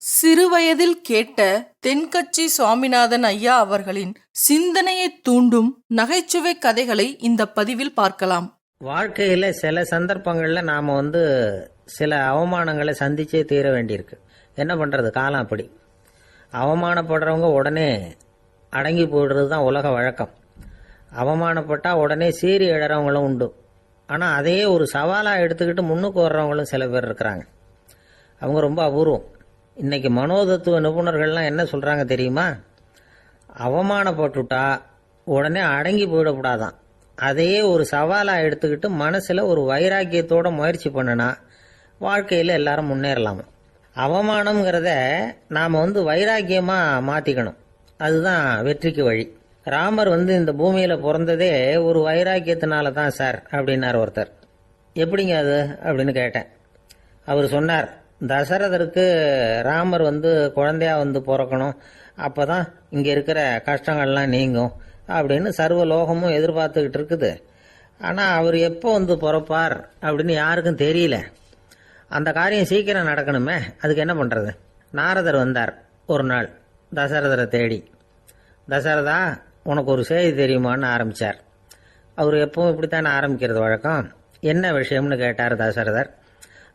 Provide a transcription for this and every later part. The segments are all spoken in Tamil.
சிறுவயதில் கேட்ட தென்கட்சி சுவாமிநாதன் ஐயா அவர்களின் சிந்தனையை தூண்டும் நகைச்சுவை கதைகளை இந்த பதிவில் பார்க்கலாம். வாழ்க்கையில் சில சந்தர்ப்பங்களில் நாம் சில அவமானங்களை சந்திச்சே தீர வேண்டியிருக்கு. என்ன பண்ணுறது, காலம் அப்படி. அவமானப்படுறவங்க உடனே அடங்கி போயிடுறது தான் உலக வழக்கம். அவமானப்பட்டால் உடனே சீறி எழறவங்களும் உண்டு. ஆனால் அதையே ஒரு சவாலாக எடுத்துக்கிட்டு முன்னுக்கு வர்றவங்களும் சில பேர் இருக்கிறாங்க. அவங்க ரொம்ப அபூர்வம். இன்றைக்கி மனோதத்துவ நிபுணர்கள்லாம் என்ன சொல்கிறாங்க தெரியுமா? அவமானப்பட்டுட்டா உடனே அடங்கி போயிடக்கூடாதான். அதையே ஒரு சவாலாக எடுத்துக்கிட்டு மனசில் ஒரு வைராக்கியத்தோட முயற்சி பண்ணினா வாழ்க்கையில் எல்லாரும் முன்னேறலாமா. அவமானம்ங்கிறத நாம் வைராக்கியமாக மாற்றிக்கணும். அதுதான் வெற்றிக்கு வழி. ராமர் இந்த பூமியில் பிறந்ததே ஒரு வைராக்கியத்தினால தான் சார் அப்படின்னார் ஒருத்தர். எப்படிங்க அது அப்படின்னு கேட்டேன். அவர் சொன்னார், தசரதருக்கு ராமர் குழந்தையா பிறக்கணும், அப்போ தான் இங்கே இருக்கிற கஷ்டங்கள்லாம் நீங்கும் அப்படின்னு சர்வ லோகமும் எதிர்பார்த்துக்கிட்டு இருக்குது. ஆனால் அவர் எப்போ பிறப்பார் அப்படின்னு யாருக்கும் தெரியல. அந்த காரியம் சீக்கிரம் நடக்கணுமே, அதுக்கு என்ன பண்ணுறது? நாரதர் வந்தார் ஒரு நாள் தசரதரை தேடி. தசரதா, உனக்கு ஒரு செய்தி தெரியுமான்னு ஆரம்பித்தார். அவர் எப்பவும் இப்படித்தானே ஆரம்பிக்கிறது வழக்கம். என்ன விஷயம்னு கேட்டார் தசரதர்.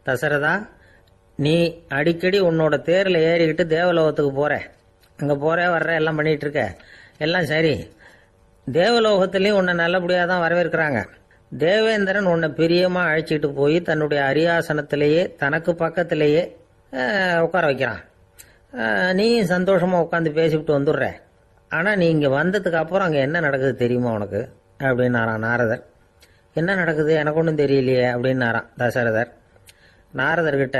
தசரதா, நீ அடிக்கடி உன்னோட தேரில் ஏறிக்கிட்டு தேவலோகத்துக்கு போகிற, அங்கே போகிற வர்ற எல்லாம் பண்ணிகிட்ருக்க, எல்லாம் சரி. தேவலோகத்துலேயும் உன்னை நல்லபடியாக தான் வரவேற்கிறாங்க. தேவேந்திரன் உன்னை பிரியமாக அழைச்சிட்டு போய் தன்னுடைய அரியாசனத்திலேயே தனக்கு பக்கத்திலேயே உட்கார வைக்கிறான். நீயும் சந்தோஷமாக உட்காந்து பேசிவிட்டு வந்துடுற. ஆனால் நீ இங்கே வந்ததுக்கு அப்புறம் அங்கே என்ன நடக்குது தெரியுமா உனக்கு அப்படின்னாரான் நாரதர். என்ன நடக்குது எனக்கு ஒன்றும் தெரியலையே அப்படின்னாரான் தசரதர். நாரதர்கிட்ட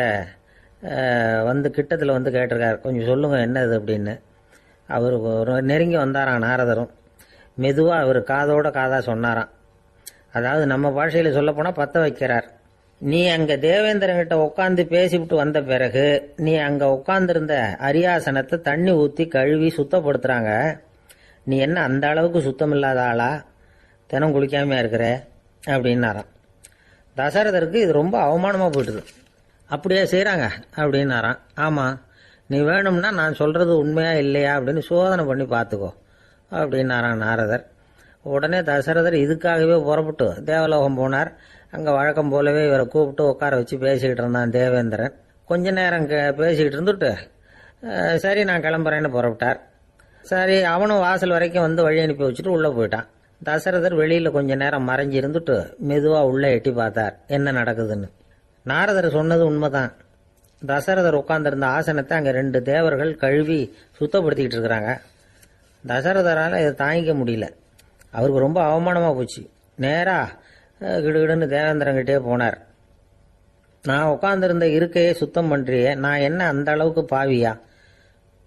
கிட்டத்தில் கேட்டிருக்கார், கொஞ்சம் சொல்லுங்கள் என்னது அப்படின்னு. அவர் நெருங்கி வந்தாராம் நாரதரும். மெதுவாக அவர் காதோட காதாக சொன்னாராம். அதாவது நம்ம பாஷையில் சொல்லப்போனால் பற்ற வைக்கிறார். நீ அங்கே தேவேந்திரங்கிட்ட உட்காந்து பேசிவிட்டு வந்த பிறகு நீ அங்கே உட்காந்துருந்த அரியாசனத்தை தண்ணி ஊற்றி கழுவி சுத்தப்படுத்துகிறாங்க. நீ என்ன அந்த அளவுக்கு சுத்தம் இல்லாத ஆளா, தினம் குளிக்காமையா இருக்கிற அப்படின்னாராம். தசரதருக்கு இது ரொம்ப அவமானமாக போயிட்டுது. அப்படியே செய்கிறாங்க அப்படின்னாராம். ஆமாம், நீ வேணும்னா நான் சொல்கிறது உண்மையா இல்லையா அப்படின்னு சோதனை பண்ணி பார்த்துக்கோ அப்படின்னாரான் நாரதர். உடனே தசரதர் இதுக்காகவே புறப்பட்டு தேவலோகம் போனார். அங்கே வழக்கம் போலவே இவரை கூப்பிட்டு உட்கார வச்சு பேசிக்கிட்டு இருந்தான் தேவேந்திரன். கொஞ்ச நேரம் பேசிக்கிட்டு இருந்துட்டு சரி நான் கிளம்புறேன்னு புறப்பட்டார். சரி, அவனும் வாசல் வரைக்கும் வழி அனுப்பி வச்சுட்டு உள்ளே போயிட்டான். தசரதர் வெளியில் கொஞ்ச நேரம் மறைஞ்சி இருந்துட்டு மெதுவாக உள்ளே எட்டி பார்த்தார் என்ன நடக்குதுன்னு. நாரதர் சொன்னது உண்மைதான். தசரதர் உட்கார்ந்திருந்த ஆசனத்தை அங்கே 2 தேவர்கள் கழுவி சுத்தப்படுத்திக்கிட்டு இருக்கிறாங்க. தசரதரால் இதை தாங்கிக்க முடியல. அவருக்கு ரொம்ப அவமானமாக போச்சு. நேராக கிடுகிடுன்னு தேவேந்திரங்கிட்டே போனார். நான் உட்காந்துருந்த இருக்கையே சுத்தம் பண்ணுறியே, நான் என்ன அந்த அளவுக்கு பாவியா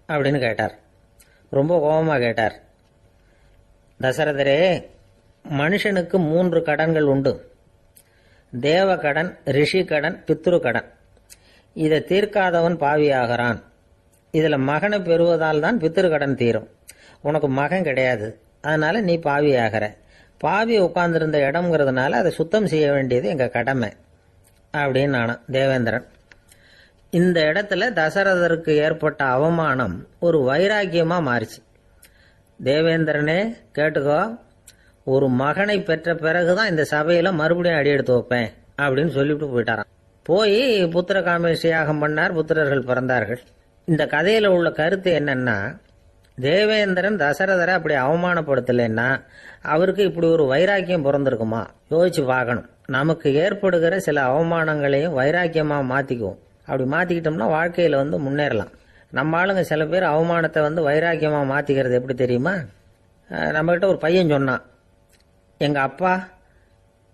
அப்படின்னு கேட்டார். ரொம்ப கோபமாக கேட்டார். தசரதரே, மனுஷனுக்கு 3 கடன்கள் உண்டு. தேவ கடன், ரிஷி கடன், பித்ரு கடன். இதை தீர்க்காதவன் பாவியாகிறான். இதில் மகனை பெறுவதால் தான் பித்ரு கடன் தீரும். உனக்கு மகன் கிடையாது, அதனால நீ பாவியாகிற. பாவி உட்கார்ந்துருந்த இடம்ங்கிறதுனால அதை சுத்தம் செய்ய வேண்டியது எங்கள் கடமை அப்படின்னு நானும் தேவேந்திரன். இந்த இடத்துல தசரதருக்கு ஏற்பட்ட அவமானம் ஒரு வைராக்கியமாக மாறிச்சு. தேவேந்திரனே கேட்டுக்கோ, ஒரு மகனை பெற்ற பிறகுதான் இந்த சபையில் மறுபடியும் அடி எடுத்து வைப்பேன் அப்படின்னு சொல்லிவிட்டு போயிட்டாராம். போய் புத்திர காமேஷ் யாகம் பண்ணார். புத்திரர்கள் பிறந்தார்கள். இந்த கதையில் உள்ள கருத்து என்னன்னா, தேவேந்திரன் தசரதரை அப்படி அவமானப்படுத்தலைன்னா அவருக்கு இப்படி ஒரு வைராக்கியம் பிறந்திருக்குமா? யோசிச்சு பார்க்கணும். நமக்கு ஏற்படுகிற சில அவமானங்களையும் வைராக்கியமாக மாற்றிக்குவோம். அப்படி மாற்றிக்கிட்டோம்னா வாழ்க்கையில் முன்னேறலாம். நம்ம ஆளுங்க சில பேர் அவமானத்தை வைராக்கியமாக மாற்றிக்கிறது எப்படி தெரியுமா? நம்மகிட்ட ஒரு பையன் சொன்னான், எங்கள் அப்பா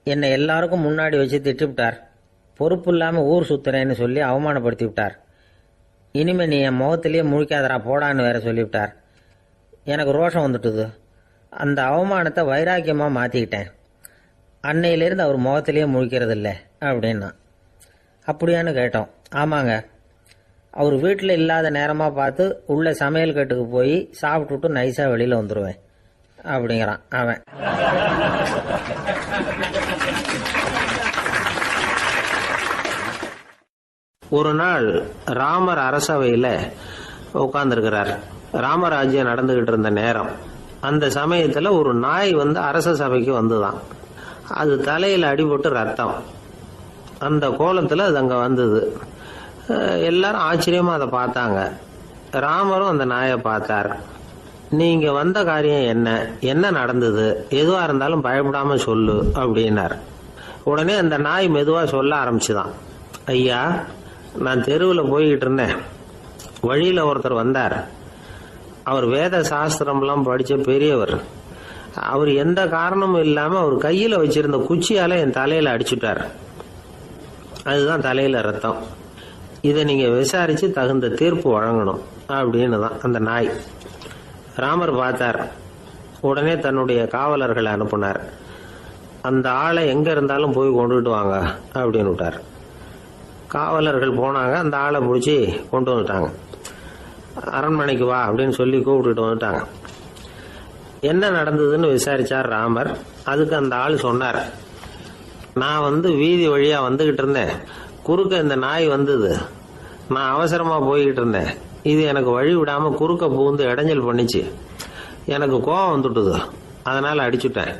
என்னை எல்லாருக்கும் முன்னாடி வச்சு திட்டிவிட்டார், பொறுப்பு இல்லாமல் ஊர் சுத்துறேன்னு சொல்லி அவமானப்படுத்தி விட்டார். இனிமேல் நீ என் முகத்திலேயே முழிக்காதரா போடான்னு வேற சொல்லிவிட்டார். எனக்கு ரோஷம் வந்துட்டுது. அந்த அவமானத்தை வைராக்கியமாக மாற்றிக்கிட்டேன். அன்னையிலேருந்து அவர் முகத்திலேயே முழிக்கிறது இல்லை அப்படின்னா. அப்படியான்னு கேட்டோம். ஆமாங்க, அவர் வீட்டில் இல்லாத நேரமாக பார்த்து உள்ள சமையல் கட்டுக்கு போய் சாப்பிட்டுட்டு நைஸாக வெளியில் வந்துடுவேன் அப்படிங்கிறான் அவன். ஒரு நாள் ராமர் அரசவையில் உட்கார்ந்துருக்கிறார். ராமராஜ்யம் நடந்துகிட்டு இருந்த நேரம். அந்த சமயத்தில் ஒரு நாய் அரச சபைக்கு வந்துதான். அது தலையில் அடிபட்டு ரத்தம். அந்த கோலத்தில் அது அங்கே வந்தது. எல்லாரும் ஆச்சரியமா அதை பார்த்தாங்க. ராமரும் அந்த நாயை பார்த்தார். நீங்க வந்த காரியம் என்ன, என்ன நடந்தது, எதுவா இருந்தாலும் பயப்படாம சொல்லு அப்படின்னார். உடனே அந்த நாய் மெதுவா சொல்ல ஆரம்பிச்சுதான். ஐயா, நான் தெருவில் போய்கிட்டு இருந்தேன். வழியில ஒருத்தர் வந்தார். அவர் வேத சாஸ்திரம்லாம் படிச்ச பெரியவர். அவர் எந்த காரணமும் இல்லாம அவர் கையில வச்சிருந்த குச்சியால என் தலையில அடிச்சுட்டார். அதுதான் தலையில ரத்தம். இதை நீங்க விசாரிச்சு தகுந்த தீர்ப்பு வழங்கணும் அப்படின்னு தான் அந்த நாய். ராமர் பார்த்தார். உடனே தன்னுடைய காவலர்களை அனுப்புனார். அந்த ஆளை எங்க இருந்தாலும் போய் கொண்டுட்டு வாங்க அப்படின்னு விட்டார். காவலர்கள் போனாங்க. அந்த ஆளை பிடிச்சி கொண்டு வந்துட்டாங்க. அரண்மனைக்கு வா அப்படின்னு சொல்லி கூப்பிட்டுட்டு வந்துட்டாங்க. என்ன நடந்ததுன்னு விசாரிச்சார் ராமர். அதுக்கு அந்த ஆள் சொன்னார், நான் வீதி வழியா வந்துகிட்டு இருந்தேன். குறுக்க இந்த நாய் வந்தது. நான் அவசரமா போய்கிட்டு இருந்தேன். இது எனக்கு வழி விடாம குறுக்க பூந்து இடைஞ்சல் பண்ணிச்சு. எனக்கு கோபம் வந்துட்டுது. அதனால அடிச்சுட்டேன்.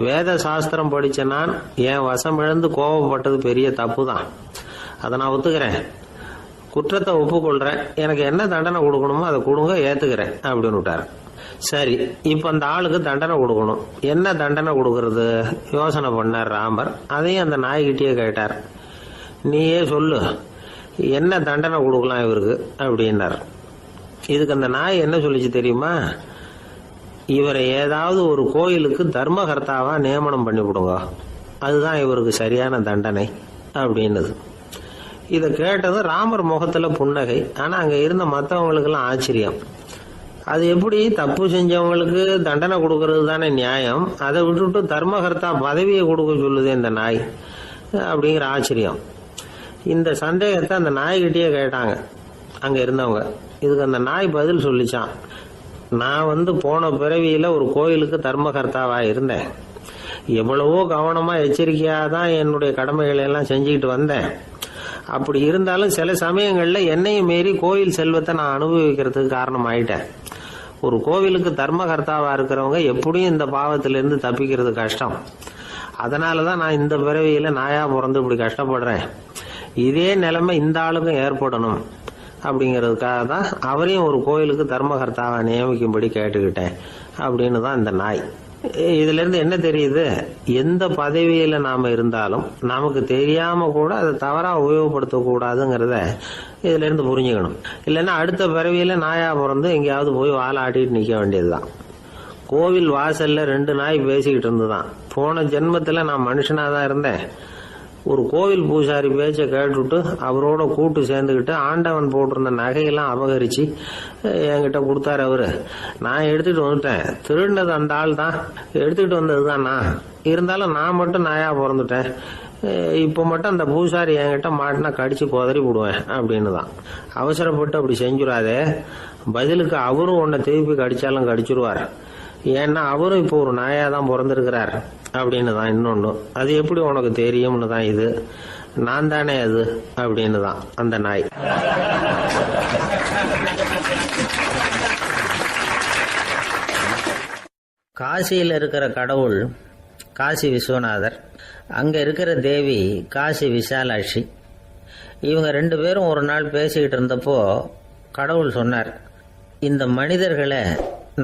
வேத சாஸ்திரம் படிச்ச நான் என் வசம் இழந்து கோபப்பட்டது பெரிய தப்பு தான். அதை நான் ஒத்துக்கிறேன். குற்றத்தை ஒப்புக்கொள்றேன். எனக்கு என்ன தண்டனை கொடுக்கணுமோ அதை கொடுங்க, ஏத்துக்கிறேன் அப்படின்னு விட்டார். சரி, இப்ப அந்த ஆளுக்கு தண்டனை கொடுக்கணும். என்ன தண்டனை கொடுக்கறது யோசனை பண்ணார் ராமர். அதையும் அந்த நாய்கிட்டயே கேட்டார். நீயே சொல்லு, என்ன தண்டனை கொடுக்கலாம் இவருக்கு அப்படின்னார். இதுக்கு அந்த நாய் என்ன சொல்லிச்சு தெரியுமா? இவரை ஏதாவது ஒரு கோயிலுக்கு தர்மகர்த்தாவா நியமனம் பண்ணி விடுங்க, அதுதான் இவருக்கு சரியான தண்டனை அப்படின்னது. இதை கேட்டது ராமர் முகத்துல புன்னகை. ஆனா அங்க இருந்த மற்றவங்களுக்கு எல்லாம் ஆச்சரியம். அது எப்படி, தப்பு செஞ்சவங்களுக்கு தண்டனை கொடுக்கறது தானே நியாயம், அதை விட்டுட்டு தர்மகர்த்தா பதவியை கொடுக்க சொல்லுது இந்த நாய் அப்படிங்கிற ஆச்சரியம். இந்த சந்தேகத்தை அந்த நாய்கிட்டயே கேட்டாங்க அங்க இருந்தவங்க. இதுக்கு அந்த நாய் பதில் சொல்லிச்சான். நான் போன பிறவியில ஒரு கோயிலுக்கு தர்மகர்த்தாவா இருந்தேன். எவ்வளவோ கவனமா எச்சரிக்கையா தான் என்னுடைய கடமைகளை எல்லாம் செஞ்சுக்கிட்டு வந்தேன். அப்படி இருந்தாலும் சில சமயங்கள்ல என்னையும் மீறி கோயில் செல்வத்தை நான் அனுபவிக்கிறதுக்கு காரணம் ஆயிட்டேன். ஒரு கோவிலுக்கு தர்மகர்த்தாவா இருக்கிறவங்க எப்படியும் இந்த பாவத்திலிருந்து தப்பிக்கிறது கஷ்டம். அதனாலதான் நான் இந்த பிறவியில நாயா பிறந்து இப்படி கஷ்டப்படுறேன். இதே நிலைமை இந்த ஆளுக்கும் ஏற்படணும் அப்படிங்கிறதுக்காக தான் அவரையும் ஒரு கோயிலுக்கு தர்மகர்த்தாவை நியமிக்கும்படி கேட்டுக்கிட்டேன் அப்படின்னு தான் இந்த நாய். இதுல இருந்து என்ன தெரியுது? எந்த பதவியில நாம இருந்தாலும் நமக்கு தெரியாம கூட அதை தவறா உபயோகப்படுத்த கூடாதுங்கிறத இதுல இருந்து புரிஞ்சுக்கணும். இல்லைன்னா அடுத்த பிறவியில நாயா பிறந்து எங்கேயாவது போய் வாழை ஆட்டிட்டு நிக்க வேண்டியதுதான். கோவில் வாசல்ல 2 நாய் பேசிக்கிட்டு இருந்துதான். போன ஜென்மத்துல நான் மனுஷனாதான் இருந்தேன். ஒரு கோவில் பூசாரி பேச்ச கேட்டுட்டு அவரோட கூட்டு சேர்ந்துக்கிட்டு ஆண்டவன் போட்டிருந்த நகையெல்லாம் அபகரிச்சு என்கிட்ட கொடுத்தாரு அவரு. நான் எடுத்துட்டு வந்துட்டேன். திருடினது அந்த ஆள் தான், எடுத்துட்டு வந்ததுதான் நான். இருந்தாலும் நான் மட்டும் நாயா பிறந்துட்டேன். இப்ப மட்டும் அந்த பூசாரி என்கிட்ட மாட்டினா கடிச்சு குதறி விடுவேன் அப்படின்னு தான். அவசரப்பட்டு அப்படி செஞ்சுடாதே. பதிலுக்கு அவரும் உன்னை திருப்பி கடிச்சாலும் கடிச்சிருவார். ஏன்னா அவரும் இப்போ ஒரு நாயா தான் பிறந்திருக்கிறார் அப்படின்னு தான். இன்னொன்னு, அது எப்படி உனக்கு தெரியும்னு தான். இது நான் தானே அது அப்படின்னு தான் அந்த நாய். காசியில் இருக்கிற கடவுள் காசி விஸ்வநாதர், அங்க இருக்கிற தேவி காசி விசாலாட்சி. இவங்க 2 பேரும் ஒரு நாள் பேசிக்கிட்டு இருந்தப்போ கடவுள் சொன்னார், இந்த மனிதர்களை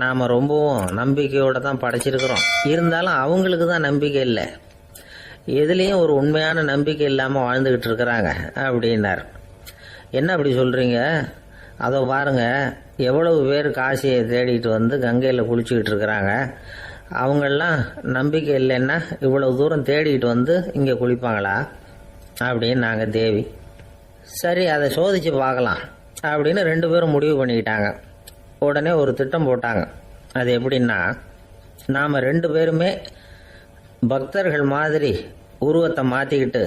நாம ரொம்பவும் நம்பிக்கையோட தான் படைச்சிருக்கிறோம். இருந்தாலும் அவங்களுக்கு தான் நம்பிக்கை இல்லை. எதுலேயும் ஒரு உண்மையான நம்பிக்கை இல்லாமல் வாழ்ந்துகிட்டு இருக்கிறாங்க அப்படின்னார். என்ன அப்படி சொல்றீங்க? அதோ பாருங்க, எவ்வளவு பேர் காசியை தேடிட்டு கங்கையில் குளிச்சுக்கிட்டு இருக்கிறாங்க. அவங்கெல்லாம் நம்பிக்கை இல்லைன்னா இவ்வளவு தூரம் தேடிட்டு இங்கே குளிப்பாங்களா அப்படின்னு நாங்கள் தேவி. சரி, அதை சோதிச்சு பார்க்கலாம் அப்படின்னு 2 பேரும் முடிவு பண்ணிக்கிட்டாங்க. உடனே ஒரு திட்டம் போட்டாங்க. அது எப்படின்னா, நாம் 2 பேருமே பக்தர்கள் மாதிரி உருவத்தை மாற்றிக்கிட்டு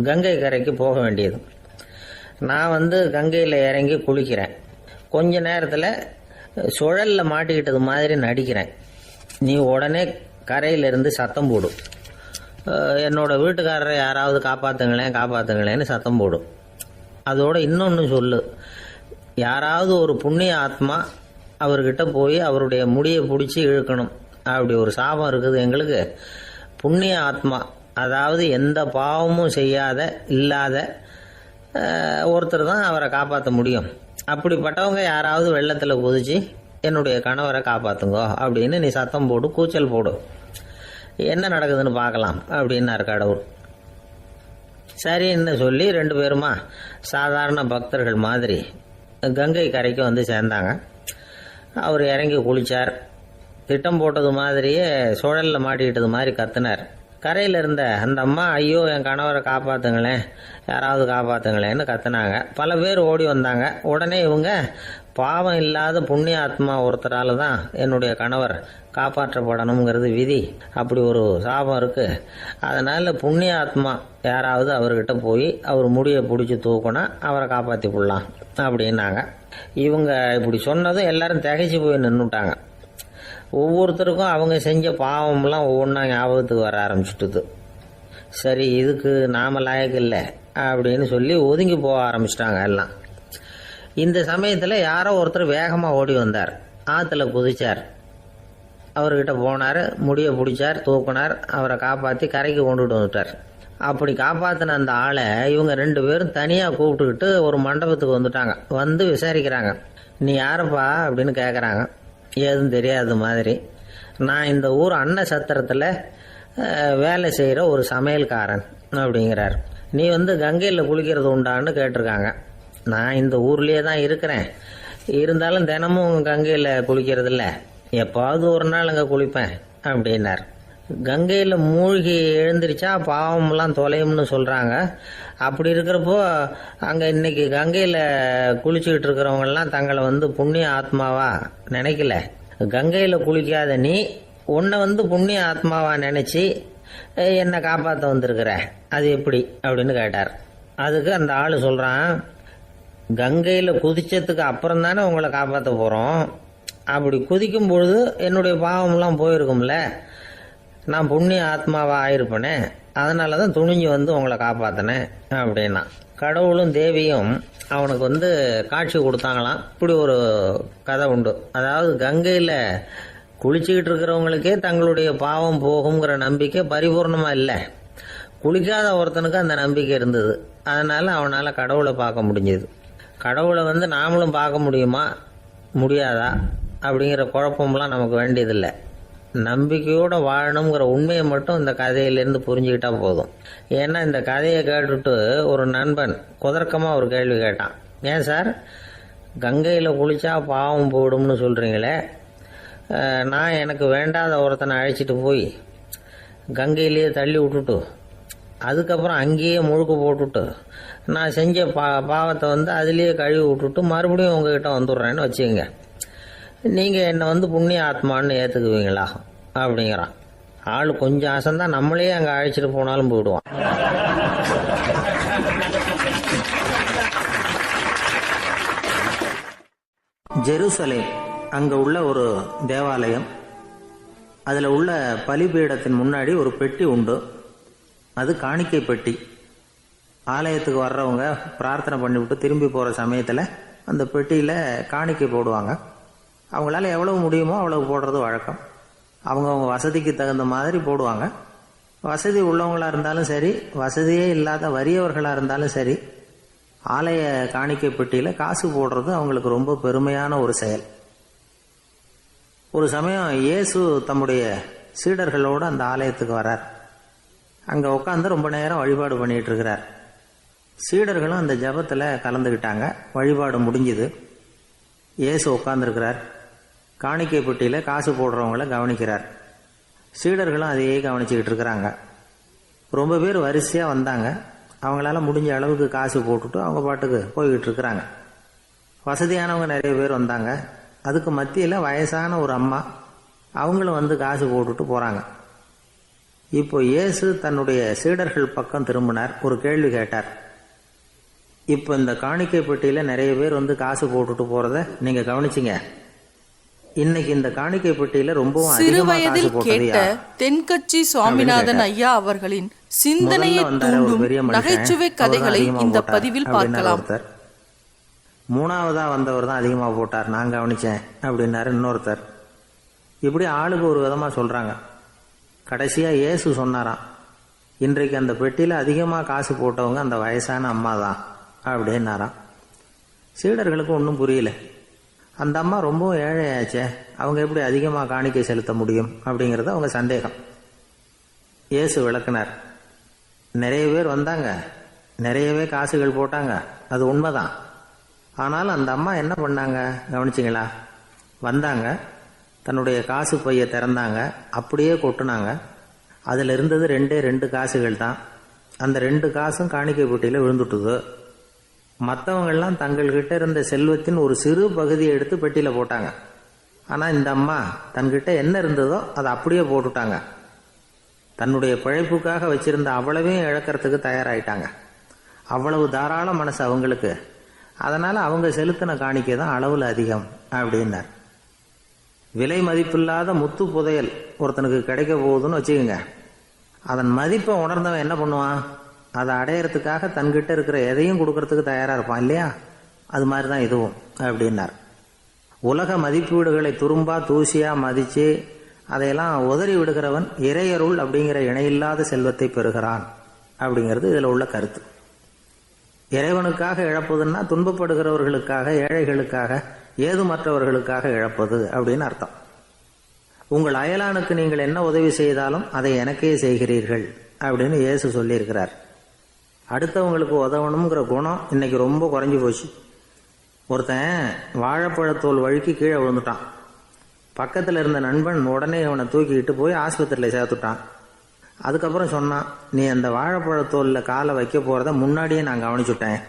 கங்கை கரைக்கு போக வேண்டியது. நான் கங்கையில் இறங்கி குளிக்கிறேன். கொஞ்ச நேரத்தில் சுழலில் மாட்டிக்கிட்டது மாதிரி நடிக்கிறேன். நீ உடனே கரையிலிருந்து சத்தம் போடும். என்னோட வீட்டுக்காரரை யாராவது காப்பாற்றுங்களேன்னு சத்தம் போடும். அதோட இன்னொன்று சொல்லு, யாராவது ஒரு புண்ணிய ஆத்மா அவர்கிட்ட போய் அவருடைய முடியை பிடிச்சி இழுக்கணும். அப்படி ஒரு சாபம் இருக்குது எங்களுக்கு. புண்ணிய ஆத்மா, அதாவது எந்த பாவமும் செய்யாத இல்லாத ஒருத்தர் தான் அவரை காப்பாற்ற முடியும். அப்படிப்பட்டவங்க யாராவது வெள்ளத்தில் குதிச்சு என்னுடைய கணவரை காப்பாற்றுங்கோ அப்படின்னு நீ சத்தம் போடு, கூச்சல் போடு, என்ன நடக்குதுன்னு பார்க்கலாம் அப்படின்னார் கடவுள். சரின்னு சொல்லி 2 பேருமா சாதாரண பக்தர்கள் மாதிரி கங்கை கரைக்கு வந்து சேர்ந்தாங்க. அவர் இறங்கி குளித்தார். திட்டம் போட்டது மாதிரியே சுழலில் மாட்டிக்கிட்டது மாதிரி கத்துனார். கரையில் இருந்த அந்த அம்மா, ஐயோ என் கணவரை காப்பாற்றுங்களேன், யாராவது காப்பாற்றுங்களேன்னு கத்துனாங்க. பல பேர் ஓடி வந்தாங்க. உடனே இவங்க, பாவம் இல்லாத புண்ணிய ஆத்மா ஒருத்தரால் தான் என்னுடைய கணவர் காப்பாற்றப்படணுங்கிறது விதி, அப்படி ஒரு சாபம் இருக்குது, அதனால் புண்ணிய ஆத்மா யாராவது அவர்கிட்ட போய் அவர் முடியை பிடிச்சி தூக்குனா அவரை காப்பாற்றி கொள்ளலாம் அப்படின்னாங்க. இவங்க இப்படி சொன்னதும் எல்லாரும் திகைச்சு போய் நின்றுட்டாங்க. ஒவ்வொருத்தருக்கும் அவங்க செஞ்ச பாவம்லாம் ஒவ்வொன்றா ஞாபகத்துக்கு வர ஆரம்பிச்சுட்டுது. சரி, இதுக்கு நாம லாயக்கு இல்லை அப்படின்னு சொல்லி ஒதுங்கி போக ஆரம்பிச்சிட்டாங்க எல்லாம். இந்த சமயத்தில் யாரோ ஒருத்தர் வேகமாக ஓடி வந்தார். ஆற்றுல குதிச்சார். அவர்கிட்ட போனார், முடியை பிடிச்சார், தூக்குனார், அவரை காப்பாற்றி கரைக்கு கொண்டுட்டு வந்துட்டார். அப்படி காப்பாற்றின அந்த ஆளை இவங்க 2 பேரும் தனியாக கூப்பிட்டுக்கிட்டு ஒரு மண்டபத்துக்கு வந்துட்டாங்க. வந்து விசாரிக்கிறாங்க. நீ யாரப்பா அப்படின்னு கேட்குறாங்க. ஏதும் தெரியாத மாதிரி. நான் இந்த ஊர் அன்ன சத்திரத்தில் வேலை செய்கிற ஒரு சமையல்காரன் அப்படிங்கிறார். நீ வந்து கங்கையில் குளிக்கிறது உண்டான்னு கேட்டிருக்காங்க. நான் இந்த ஊர்லேயே தான் இருக்கிறேன், இருந்தாலும் தினமும் கங்கையில் குளிக்கிறது இல்லை, எப்பாவது ஒரு நாள் அங்கே குளிப்பேன் அப்படின்னார். கங்கையில் மூழ்கி எழுந்திரிச்சா பாவம்லாம் தொலையும்னு சொல்கிறாங்க. அப்படி இருக்கிறப்போ அங்கே இன்னைக்கு கங்கையில் குளிச்சுக்கிட்டு இருக்கிறவங்கெல்லாம் தங்களை வந்து புண்ணிய ஆத்மாவா நினைக்கல. கங்கையில் குளிக்காத நீ உன்னை வந்து புண்ணிய ஆத்மாவா நினச்சி என்னை காப்பாற்ற வந்திருக்கிற, அது எப்படி அப்படின்னு கேட்டார். அதுக்கு அந்த ஆள் சொல்கிறான், கங்கையில் குதிச்சதுக்கு அப்புறம் தானே உங்களை காப்பாற்ற போகிறோம். அப்படி குதிக்கும் பொழுது என்னுடைய பாவம்லாம் போயிருக்கும்ல, நான் புண்ணிய ஆத்மாவாக ஆயிருப்பேனே, அதனால தான் துணிஞ்சு வந்து உங்களை காப்பாற்றினேன் அப்படின்னா. கடவுளும் தேவியும் அவனுக்கு வந்து காட்சி கொடுத்தாங்களாம். இப்படி ஒரு கதை உண்டு. அதாவது கங்கையில் குளிச்சுக்கிட்டு இருக்கிறவங்களுக்கே தங்களுடைய பாவம் போகுங்கிற நம்பிக்கை பரிபூர்ணமாக இல்லை. குளிக்காத ஒருத்தனுக்கு அந்த நம்பிக்கை இருந்தது. அதனால் அவனால் கடவுளை பார்க்க முடிஞ்சது. கடவுளை வந்து நாமளும் பார்க்க முடியுமா முடியாதா அப்படிங்கிற குழப்பம்லாம் நமக்கு வேண்டியதில்லை. நம்பிக்கையோடு வாழணுங்கிற உண்மையை மட்டும் இந்த கதையிலேருந்து புரிஞ்சுக்கிட்டா போதும். ஏன்னா இந்த கதையை கேட்டுட்டு ஒரு நண்பன் குதர்க்கமாக ஒரு கேள்வி கேட்டான். ஏன் சார், கங்கையில் குளித்தா பாவம் போயிடும்னு சொல்கிறீங்களே, நான் எனக்கு வேண்டாத ஒருத்தனை அழைச்சிட்டு போய் கங்கையிலேயே தள்ளி விட்டுட்டு அதுக்கப்புறம் அங்கேயே முழுக்க போட்டுட்டு நான் செஞ்ச பாவத்தை வந்து அதுலேயே கழுவி விட்டுட்டு மறுபடியும் உங்ககிட்ட வந்துடுறேன்னு வச்சுக்கோங்க, நீங்கள் என்னை வந்து புண்ணிய ஆத்மான்னு ஏற்றுக்குவீங்களா அப்படிங்கிறான். ஆள் கொஞ்சம் ஆசைந்தான், நம்மளே அங்கே அழைச்சிட்டு போனாலும் போயிடுவான். ஜெருசலேம், அங்கே உள்ள ஒரு தேவாலயம், அதில் உள்ள பலிபீடத்தின் முன்னாடி ஒரு பெட்டி உண்டு. அது காணிக்கை பெட்டி. ஆலயத்துக்கு வர்றவங்க பிரார்த்தனை பண்ணிவிட்டு திரும்பி போகிற சமயத்தில் அந்த பெட்டியில் காணிக்கை போடுவாங்க. அவங்களால எவ்வளவு முடியுமோ அவ்வளவு போடுறது வழக்கம். அவங்கவுங்க வசதிக்கு தகுந்த மாதிரி போடுவாங்க. வசதி உள்ளவங்களாக இருந்தாலும் சரி, வசதியே இல்லாத வறியவர்களாக இருந்தாலும் சரி, ஆலய காணிக்கை பெட்டியில் காசு போடுறது அவங்களுக்கு ரொம்ப பெருமையான ஒரு செயல். ஒரு சமயம் இயேசு தம்முடைய சீடர்களோடு அந்த ஆலயத்துக்கு வரார். அங்கே உட்காந்து ரொம்ப நேரம் வழிபாடு பண்ணிட்டு இருக்கிறார். சீடர்களும் அந்த ஜபத்தில் கலந்துக்கிட்டாங்க. வழிபாடு முடிஞ்சுது. இயேசு உட்காந்துருக்கிறார். காணிக்கை பெட்டியில் காசு போடுறவங்கள கவனிக்கிறார். சீடர்களும் அதையே கவனிச்சுக்கிட்டு இருக்கிறாங்க. ரொம்ப பேர் வரிசையாக வந்தாங்க. அவங்களால முடிஞ்ச அளவுக்கு காசு போட்டுட்டு அவங்க பாட்டுக்கு போய்கிட்டு இருக்கிறாங்க. வசதியானவங்க நிறைய பேர் வந்தாங்க. அதுக்கு மத்தியில் வயசான ஒரு அம்மா, அவங்களும் வந்து காசு போட்டுட்டு போகிறாங்க. இப்போ இயேசு தன்னுடைய சீடர்கள் பக்கம் திரும்பினார். ஒரு கேள்வி கேட்டார். இப்போ இந்த காணிக்கை பெட்டியில் நிறைய பேர் வந்து காசு போட்டுட்டு போகிறத நீங்கள் கவனிச்சிங்க. இன்னைக்கு இந்த காணிக்கை பெட்டியில ரொம்பவும் சிறு அதிகமா காசு வயதில் போட்டது கேட்ட யார்? தென்கட்சி சுவாமிநாதன் ஐயா அவர்களின் சிந்தனையை முதல்ல வந்தாரு ஒரு தூண்டும் பெரிய மனுஷன், நகைச்சுவை அவர்தான் கதைகளை அதிகமா இந்த போட்டார் பதிவில் அப்படின்னாரு பார்க்கலாம். ஒருத்தர். மூணாவதா வந்தவர் தான் அதிகமா போட்டார், நான் கவனிச்சேன் அப்படின்னாரு இன்னொருத்தர். இப்படி ஆளுக்கு ஒரு விதமா சொல்றாங்க. கடைசியா இயேசு சொன்னாராம், இன்றைக்கு அந்த பெட்டியில அதிகமா காசு போட்டவங்க அந்த வயசான அம்மா தான் அப்படின்னாராம். சீடர்களுக்கு ஒன்றும் புரியல. அந்த அம்மா ரொம்பவும் ஏழையாச்சே, அவங்க எப்படி அதிகமாக காணிக்கை செலுத்த முடியும் அப்படிங்கிறது அவங்க சந்தேகம். இயேசு விளக்குனார். நிறைய பேர் வந்தாங்க, நிறையவே காசுகள் போட்டாங்க, அது உண்மைதான். ஆனால் அந்த அம்மா என்ன பண்ணாங்க கவனிச்சிங்களா? வந்தாங்க, தன்னுடைய காசு பையை திறந்தாங்க, அப்படியே கொட்டுனாங்க. அதில் இருந்தது 2 காசுகள் தான். அந்த 2 காசும் காணிக்கை பெட்டியில் விழுந்துட்டுது. மற்றவங்கள்லாம் தங்கள்கிட்ட இருந்த செல்வத்தின் ஒரு சிறு பகுதியை எடுத்து பெட்டியில் போட்டாங்க. ஆனால் இந்த அம்மா தன்கிட்ட என்ன இருந்ததோ அதை அப்படியே போட்டுட்டாங்க. தன்னுடைய பிழைப்புக்காக வச்சிருந்த அவ்வளவையும் இழக்கிறதுக்கு தயாராயிட்டாங்க. அவ்வளவு தாராள மனசு அவங்களுக்கு. அதனால அவங்க செலுத்தின காணிக்கை தான் அளவில் அதிகம் அப்படின்னார். விலை மதிப்பில்லாத முத்து புதையல் ஒருத்தனுக்கு கிடைக்க போகுதுன்னு வச்சுக்கோங்க. அதன் மதிப்பை உணர்ந்தவன் என்ன பண்ணுவான்? அதை அடையறதுக்காக தன்கிட்ட இருக்கிற எதையும் கொடுக்கறதுக்கு தயாரா இருப்பான் இல்லையா? அது மாதிரி தான் இதுவும் அப்படின்னார். உலக மதிப்பீடுகளை துரும்பா தூசியா மதிச்சு அதையெல்லாம் உதறி விடுகிறவன் இறையருள் அப்படிங்கிற இணையில்லாத செல்வத்தை பெறுகிறான் அப்படிங்கிறது இதுல உள்ள கருத்து. இறைவனுக்காக இழப்பதுன்னா துன்பப்படுகிறவர்களுக்காக, ஏழைகளுக்காக, ஏதுமற்றவர்களுக்காக இழப்பது அப்படின்னு அர்த்தம். உங்கள் அயலானுக்கு நீங்கள் என்ன உதவி செய்தாலும் அதை எனக்கே செய்கிறீர்கள் அப்படின்னு இயேசு சொல்லியிருக்கிறார். அடுத்தவங்களுக்கு உதவணுங்கிற குணம் இன்னைக்கு ரொம்ப குறைஞ்சி போச்சு. ஒருத்தன் வாழைப்பழத்தோல் வழுக்கி கீழே விழுந்துட்டான். பக்கத்தில் இருந்த நண்பன் உடனே அவனை தூக்கிக்கிட்டு போய் ஆஸ்பத்திரியில் சேர்த்துட்டான். அதுக்கப்புறம் சொன்னான், நீ அந்த வாழைப்பழத்தோலில் காலை வைக்க போகிறத முன்னாடியே நான் கவனிச்சுட்டேன்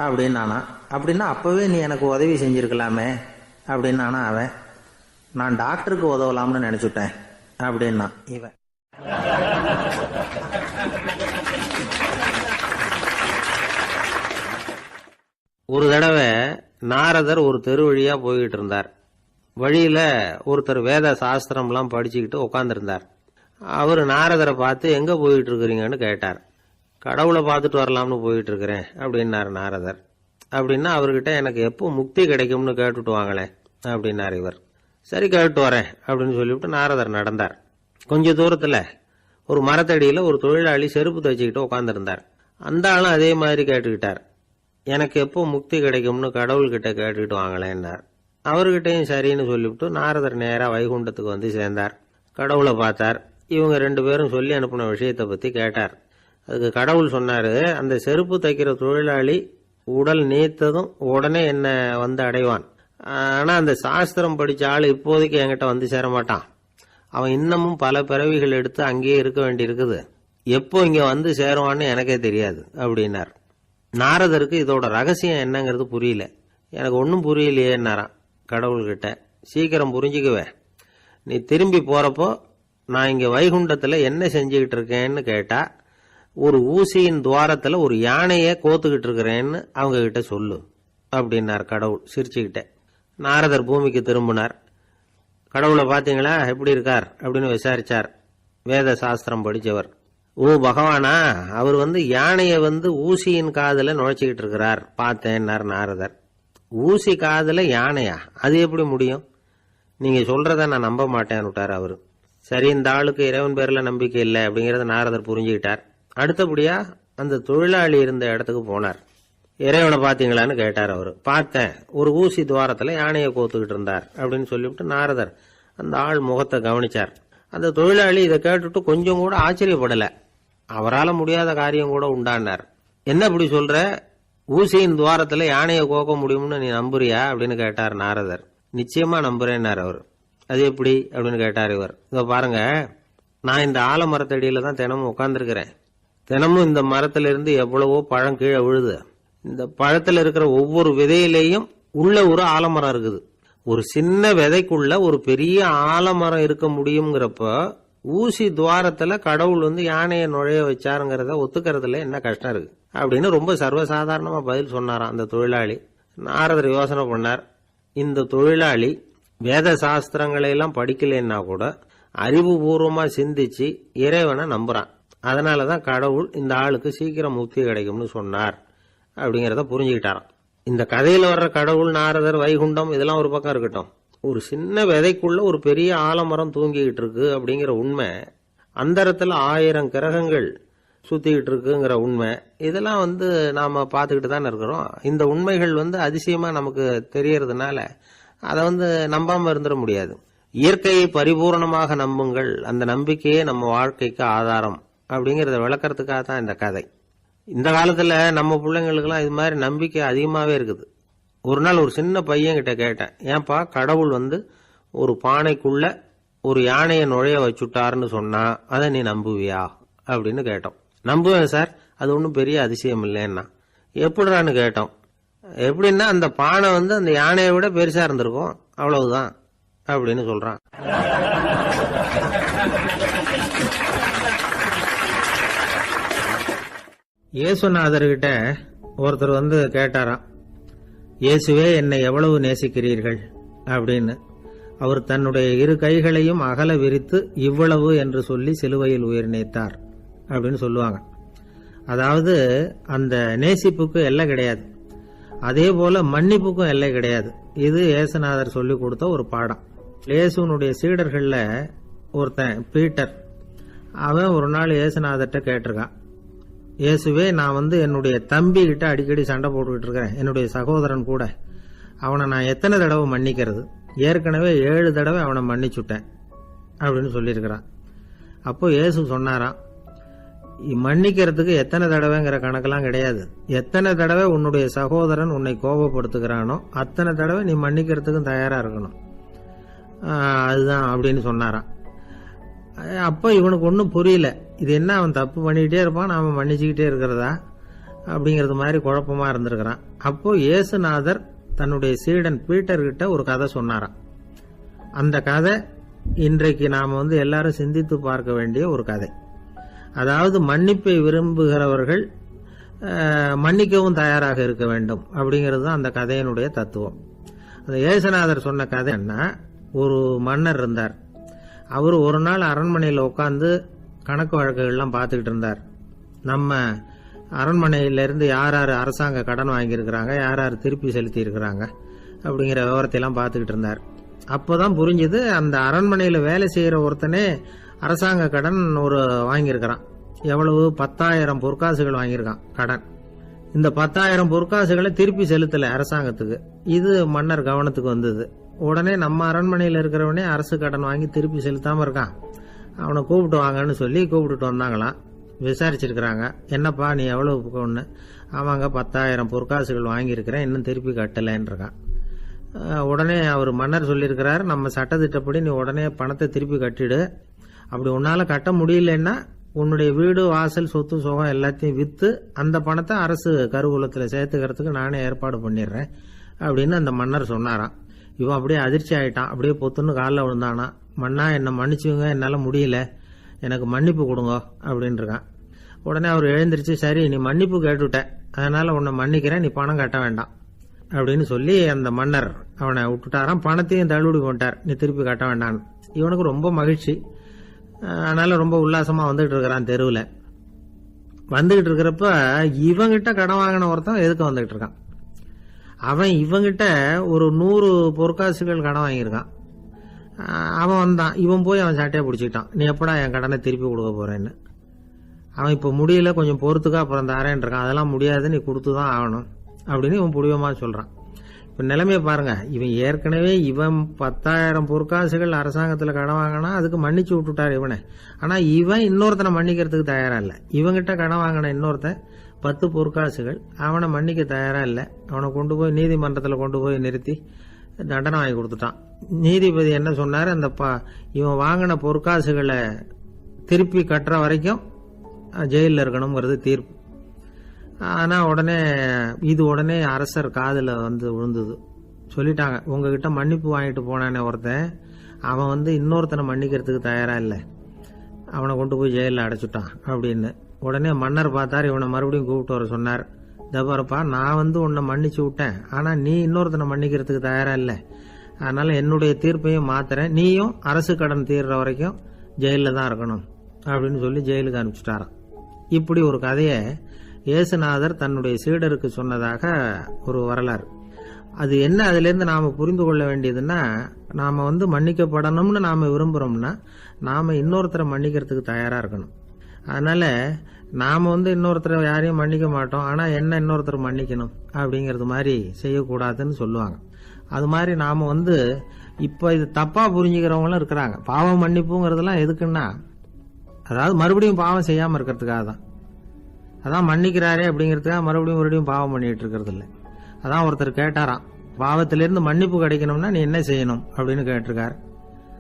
அப்படின்னானா. அப்படின்னா அப்போவே நீ எனக்கு உதவி செஞ்சுருக்கலாமே அப்படின்னானா அவன். நான் டாக்டருக்கு உதவலாம்னு நினச்சிட்டேன் அப்படின்னா இவன். ஒரு தடவை நாரதர் ஒரு தெரு வழியா போய்கிட்டு இருந்தார். வழியில ஒருத்தர் வேத சாஸ்திரம்லாம் படிச்சுக்கிட்டு உட்காந்துருந்தார். அவர் நாரதரை பார்த்து எங்க போயிட்டு இருக்கிறீங்கன்னு கேட்டார். கடவுளை பார்த்துட்டு வரலாம்னு போயிட்டு இருக்கிறேன் அப்படின்னாரு நாரதர். அப்படின்னா அவர்கிட்ட எனக்கு எப்போ முக்தி கிடைக்கும்னு கேட்டுட்டு வாங்களேன் அப்படின்னார் இவர். சரி கேட்டு வரேன் அப்படின்னு சொல்லிவிட்டு நாரதர் நடந்தார். கொஞ்ச தூரத்துல ஒரு மரத்தடியில ஒரு தொழிலாளி செருப்பு தைச்சுக்கிட்டு உட்காந்துருந்தார். அந்த ஆளும் அதே மாதிரி கேட்டுக்கிட்டார். எனக்கு எப்போ முக்தி கிடைக்கும்னு கடவுள்கிட்ட கேட்டுக்கிட்டு வாங்களேன்னார். அவர்கிட்டையும் சரின்னு சொல்லிவிட்டு நாரதர் நேரா வைகுண்டத்துக்கு வந்து சேர்ந்தார். கடவுளை பார்த்தார். இவங்க 2 பேரும் சொல்லி அனுப்பின விஷயத்தை பத்தி கேட்டார். அதுக்கு கடவுள் சொன்னாரு, அந்த செருப்பு தைக்கிற தொழிலாளி உடல் நீத்ததும் உடனே என்ன வந்து அடைவான். ஆனா அந்த சாஸ்திரம் படிச்ச ஆள் இப்போதைக்கு என்கிட்ட வந்து சேர மாட்டான். அவன் இன்னமும் பல பிறவிகள் எடுத்து அங்கேயே இருக்க வேண்டி இருக்குது. எப்போ இங்க வந்து சேருவான்னு எனக்கே தெரியாது அப்படின்னார். நாரதருக்கு இதோட ரகசியம் என்னங்கிறது புரியல. எனக்கு ஒன்றும் புரியலையேன்னாராம் கடவுள்கிட்ட. சீக்கிரம் புரிஞ்சுக்குவேன், நீ திரும்பி போறப்போ நான் இங்க வைகுண்டத்துல என்ன செஞ்சுக்கிட்டு இருக்கேன்னு கேட்டா, ஒரு ஊசியின் துவாரத்துல ஒரு யானைய கோத்துக்கிட்டு இருக்கிறேன்னு அவங்க கிட்ட சொல்லு அப்படின்னார் கடவுள் சிரிச்சுக்கிட்டே. நாரதர் பூமிக்கு திரும்பினார். கடவுளை பாத்தீங்களா எப்படி இருக்கார் அப்படின்னு விசாரிச்சார். வேத சாஸ்திரம் படிச்சவர். ஓ பகவானா, அவர் யானைய ஊசியின் காதுல நுழைச்சிக்கிட்டு இருக்கிறார் பார்த்தேன்னார் நாரதர். ஊசி காதுல யானையா? அது எப்படி முடியும்? நீங்க சொல்றத நான் நம்ப மாட்டேன்னுட்டார் அவரு. சரி, இந்த ஆளுக்கு இறைவன் பேர்ல நம்பிக்கை இல்லை அப்படிங்கறத நாரதர் புரிஞ்சுக்கிட்டார். அடுத்தபடியா அந்த தொழிலாளி இருந்த இடத்துக்கு போனார். இறைவனை பாத்தீங்களான்னு கேட்டார் அவரு. பார்த்தேன், ஒரு ஊசி துவாரத்துல யானையை கோத்துக்கிட்டு இருந்தார் அப்படின்னு சொல்லிவிட்டு நாரதர் அந்த ஆள் முகத்தை கவனிச்சார். அந்த தொழிலாளி இதை கேட்டுட்டு கொஞ்சம் கூட ஆச்சரியப்படல. அவரால் முடியாத காரியம் கூட உண்டானார். என்ன இப்படி சொல்ற? ஊசியின் துவாரத்துல யானையை கோக்க முடியும்னு நீ நம்புறியா அப்படின்னு கேட்டார் நாரதர். நிச்சயமா நம்புறேன்னார் அவர். அது எப்படி அப்படின்னு கேட்டார் இவர். இதோ பாருங்க, நான் இந்த ஆலமரத்தடியில தான் தினமும் உட்கார்ந்துருக்கிறேன். தினமும் இந்த மரத்துல இருந்து எவ்வளவோ பழம் கீழே விழுது. இந்த பழத்துல இருக்கிற ஒவ்வொரு விதையிலேயும் உள்ள ஒரு ஆலமரம் இருக்குது. ஒரு சின்ன விதைக்குள்ள ஒரு பெரிய ஆலமரம் இருக்க முடியுங்கிறப்ப ஊசி துவாரத்துல கடவுள் யானையை நுழைய வச்சாருங்கிறத ஒத்துக்கிறதுல என்ன கஷ்டம் இருக்கு அப்படின்னு ரொம்ப சர்வசாதாரணமா பதில் சொன்னாராம் அந்த தொழிலாளி. நாரதர் யோசனை பண்ணார். இந்த தொழிலாளி வேத சாஸ்திரங்களை எல்லாம் படிக்கலைன்னா கூட அறிவுபூர்வமா சிந்திச்சு இறைவனை நம்புறான். அதனாலதான் கடவுள் இந்த ஆளுக்கு சீக்கிரம் முக்தி கிடைக்கும்னு சொன்னார் அப்படிங்கறத புரிஞ்சுக்கிட்டாராம். இந்த கதையில வர்ற கடவுள், நாரதர், வைகுண்டம் இதெல்லாம் ஒரு பக்கம் இருக்கட்டும், ஒரு சின்ன விதைக்குள்ள ஒரு பெரிய ஆலமரம் தூங்கிக்கிட்டு இருக்கு அப்படிங்கிற உண்மை, அந்தரத்துல 1000 கிரகங்கள் சுத்திக்கிட்டு இருக்குங்கிற உண்மை, இதெல்லாம் நாம பார்த்துக்கிட்டு தானே இருக்கிறோம். இந்த உண்மைகள் அதிசயமா நமக்கு தெரியறதுனால அதை நம்பாம இருந்துட முடியாது. இயற்கையை பரிபூர்ணமாக நம்புங்கள், அந்த நம்பிக்கையே நம்ம வாழ்க்கைக்கு ஆதாரம் அப்படிங்கறத விளக்கறதுக்காக தான் இந்த கதை. இந்த காலத்துல நம்ம பிள்ளைங்களுக்கெல்லாம் இது மாதிரி நம்பிக்கை அதிகமாவே இருக்குது. ஒரு நாள் ஒரு சின்ன பையன் கிட்ட கேட்டேன், ஏன்பா கடவுள் ஒரு பானைக்குள்ள ஒரு யானையை நுழைய வச்சுட்டாருன்னு சொன்னா அதை நீ நம்புவியா அப்படின்னு கேட்டோம். நம்புவேன் சார், அது ஒன்றும் பெரிய அதிசயம் இல்லைன்னா. எப்படிறான்னு கேட்டோம். எப்படின்னா அந்த பானை அந்த யானையை விட பெருசா இருந்திருக்கும், அவ்வளவுதான் அப்படின்னு சொல்றான். இயேசுநாதர்கிட்ட ஒருத்தர் கேட்டாராம், இயேசுவே என்னை எவ்வளவு நேசிக்கிறீர்கள் அப்படின்னு. அவர் தன்னுடைய 2 கைகளையும் அகல விரித்து இவ்வளவு என்று சொல்லி சிலுவையில் உயிர் நீத்தார் அப்படின்னு சொல்லுவாங்க. அதாவது அந்த நேசிப்புக்கு எல்லை கிடையாது, அதே போல மன்னிப்புக்கும் எல்லை கிடையாது. இது இயேசுநாதர் சொல்லி கொடுத்த ஒரு பாடம். இயேசுனுடைய சீடர்கள்ல ஒருத்தன் பீட்டர், அவன் ஒரு நாள் இயேசுநாதர்கிட்ட கேட்டிருக்கான், இயேசுவே நான் என்னுடைய தம்பி கிட்ட அடிக்கடி சண்டை போட்டுக்கிட்டு இருக்கிறேன், என்னுடைய சகோதரன் கூட, அவனை நான் எத்தனை தடவை மன்னிக்கிறது? ஏற்கனவே 7 தடவை அவனை மன்னிச்சுட்டேன் அப்படின்னு சொல்லியிருக்கிறான். அப்போ இயேசு சொன்னாராம், மன்னிக்கிறதுக்கு எத்தனை தடவைங்கிற கணக்கெல்லாம் கிடையாது, எத்தனை தடவை உன்னுடைய சகோதரன் உன்னை கோபப்படுத்துகிறானோ அத்தனை தடவை நீ மன்னிக்கிறதுக்கும் தயாரா இருக்கணும், அதுதான் அப்படின்னு சொன்னாராம். அப்போ இவனுக்கு ஒன்றும் புரியல, இது என்ன அவன் தப்பு பண்ணிக்கிட்டே இருப்பான், நாம மன்னிச்சுக்கிட்டே இருக்கிறதா அப்படிங்கிறது மாதிரி குழப்பமா இருந்திருக்கிறான். அப்போ இயேசுநாதர் தன்னுடைய சீடன் பீட்டர் கிட்ட ஒரு கதை சொன்னாராம். அந்த கதை இன்றைக்கு நாம எல்லாரும் சிந்தித்து பார்க்க வேண்டிய ஒரு கதை. அதாவது மன்னிப்பை விரும்புகிறவர்கள் மன்னிக்கவும் தயாராக இருக்க வேண்டும் அப்படிங்கிறது தான் அந்த கதையினுடைய தத்துவம். அந்த இயேசுநாதர் சொன்ன கதை என்ன, ஒரு மன்னர் இருந்தார். அவர் ஒரு நாள் அரண்மனையில் உட்காந்து கணக்கு வழக்குகள்லாம் பார்த்துக்கிட்டு இருந்தார். நம்ம அரண்மனையிலிருந்து யார் யார் அரசாங்க கடன் வாங்கியிருக்கிறாங்க, யார் யார் திருப்பி செலுத்தி இருக்கிறாங்க அப்படிங்கிற விவரத்தையெல்லாம் பார்த்துக்கிட்டு இருந்தார். அப்போதான் புரிஞ்சுது, அந்த அரண்மனையில் வேலை செய்கிற ஒருத்தனே அரசாங்க கடன் வாங்கியிருக்கிறான். எவ்வளவு? 10,000 பொற்காசுகள் வாங்கியிருக்கான் கடன். இந்த 10,000 பொற்காசுகளை திருப்பி செலுத்தலை அரசாங்கத்துக்கு. இது மன்னர் கவனத்துக்கு வந்தது. உடனே நம்ம அரண்மனையில் இருக்கிறவனே அரசு கடன் வாங்கி திருப்பி செலுத்தாம இருக்கான், அவனை கூப்பிட்டு வாங்கன்னு சொல்லி கூப்பிட்டுட்டு வந்தாங்களாம். விசாரிச்சிருக்கிறாங்க, என்னப்பா நீ எவ்வளவு ஒன்று? ஆமாங்க 10,000 பொற்காசுகள் வாங்கியிருக்கிறேன், இன்னும் திருப்பி கட்டலைன்னு இருக்கான். உடனே அவர் மன்னர் சொல்லியிருக்கிறாரு, நம்ம சட்டத்திட்டப்படி நீ உடனே பணத்தை திருப்பி கட்டிடு, அப்படி உன்னால கட்ட முடியலன்னா உன்னுடைய வீடு வாசல் சொத்து சுகம் எல்லாத்தையும் வித்து அந்த பணத்தை அரசு கருவூலத்துல சேர்த்துக்கிறதுக்கு நானே ஏற்பாடு பண்ணிடுறேன் அப்படின்னு அந்த மன்னர் சொன்னாராம். இவன் அப்படியே அதிர்ச்சி ஆயிட்டான், அப்படியே பொத்துன்னு காலில் விழுந்தானா, மன்னா என்னை மன்னிச்சுங்க, என்னால முடியல, எனக்கு மன்னிப்பு கொடுங்க அப்படின்னு இருக்கான். உடனே அவர் எழுந்திருச்சு, சரி நீ மன்னிப்பு கேட்டுவிட்ட, அதனால உன்னை மன்னிக்கிறேன், நீ பணம் கட்ட வேண்டாம் அப்படின்னு சொல்லி அந்த மன்னர் அவனை விட்டுட்டாராம். பணத்தையும் தள்ளுபடி பண்ணிட்டார், நீ திருப்பி கட்ட வேண்டான்னு. இவனுக்கு ரொம்ப மகிழ்ச்சி, அதனால ரொம்ப உல்லாசமா வந்துகிட்டு இருக்கிறான். தெருவில் வந்துகிட்டு இருக்கிறப்ப இவங்கிட்ட கடன் வாங்கின ஒருத்தன் எதுக்கு வந்துகிட்டு இருக்கான். அவன் இவங்கிட்ட ஒரு 100 பொற்காசுகள் கடன் வாங்கியிருக்கான். அவன் வந்தான், இவன் போய் அவன் சாட்டையை பிடிச்சிக்கிட்டான், நீ எப்படா என் கடனை திருப்பி கொடுக்க போறேன்னு. அவன் இப்ப முடியல, கொஞ்சம் பொறுத்துக்கா, அப்புறம் தாரேன் இருக்கான். அதெல்லாம் முடியாது, நீ கொடுத்துதான் ஆகணும் அப்படின்னு இவன் புடிவமா சொல்றான். இப்ப நிலைமைய பாருங்க, இவன் ஏற்கனவே 10,000 பொற்காசுகள் அரசாங்கத்துல கடன் வாங்கினா அதுக்கு மன்னிச்சு விட்டுட்டார் இவனை. ஆனா இவன் இன்னொருத்தனை மன்னிக்கிறதுக்கு தயாரா இல்ல. இவங்கிட்ட கடன் வாங்கின இன்னொருத்தன் 10 பொற்காசுகள், அவனை மன்னிக்க தயாரா இல்ல. அவனை கொண்டு போய் நீதிமன்றத்துல கொண்டு போய் நிறுத்தி தண்டனை வாங்கி கொடுத்துட்டான். நீதிபதி என்ன சொன்னாரு, அந்த இவன் வாங்கின பொற்காசுகளை திருப்பி கட்டுற வரைக்கும் ஜெயில இருக்கணுங்கிறது தீர்ப்பு. ஆனா உடனே அரசர் காதுல விழுந்தது. சொல்லிட்டாங்க, உங்ககிட்ட மன்னிப்பு வாங்கிட்டு போனானே ஒருத்தன், அவன் இன்னொருத்தனை மன்னிக்கிறதுக்கு தயாரா இல்ல, அவனை கொண்டு போய் ஜெயில அடைச்சுட்டான் அப்படின்னு. உடனே மன்னர் பார்த்தார், இவனை மறுபடியும் கூப்பிட்டு வர சொன்னார். தபாரப்பா, நான் உன்னை மன்னிச்சு விட்டேன், ஆனா நீ இன்னொருத்தனை மன்னிக்கிறதுக்கு தயாரா இல்ல, அதனால என்னுடைய தீர்ப்பையும் மாத்துறேன், நீயும் அரசு கடன் தீர்ற வரைக்கும் ஜெயிலில் தான் இருக்கணும் அப்படின்னு சொல்லி ஜெயிலுக்கு அனுப்பிச்சிட்டாராம். இப்படி ஒரு கதையை இயேசுநாதர் தன்னுடைய சீடருக்கு சொன்னதாக ஒரு வரலாறு. அது என்ன, அதிலிருந்து நாம புரிந்து கொள்ள வேண்டியதுன்னா, நாம மன்னிக்கப்படணும்னு நாம விரும்புறோம்னா நாம இன்னொருத்தரை மன்னிக்கிறதுக்கு தயாரா இருக்கணும். அதனால நாம இன்னொருத்தரை யாரையும் மன்னிக்க மாட்டோம், ஆனா என்ன இன்னொருத்தர் மன்னிக்கணும் அப்படிங்கறது மாதிரி செய்யக்கூடாதுன்னு சொல்லுவாங்க. அது மாதிரி நாம இப்ப இது தப்பா புரிஞ்சுக்கிறவங்களும் இருக்கிறாங்க. பாவம் மன்னிப்புங்கிறதுலாம் எதுக்குன்னா, அதாவது மறுபடியும் பாவம் செய்யாம இருக்கிறதுக்காக தான். அதான் மன்னிக்கிறாரே அப்படிங்கிறதுக்காக மறுபடியும் பாவம் பண்ணிட்டு இருக்கிறது இல்லை. அதான் ஒருத்தர் கேட்டாராம், பாவத்திலிருந்து மன்னிப்பு கிடைக்கணும்னா நீ என்ன செய்யணும் அப்படின்னு கேட்டிருக்காரு.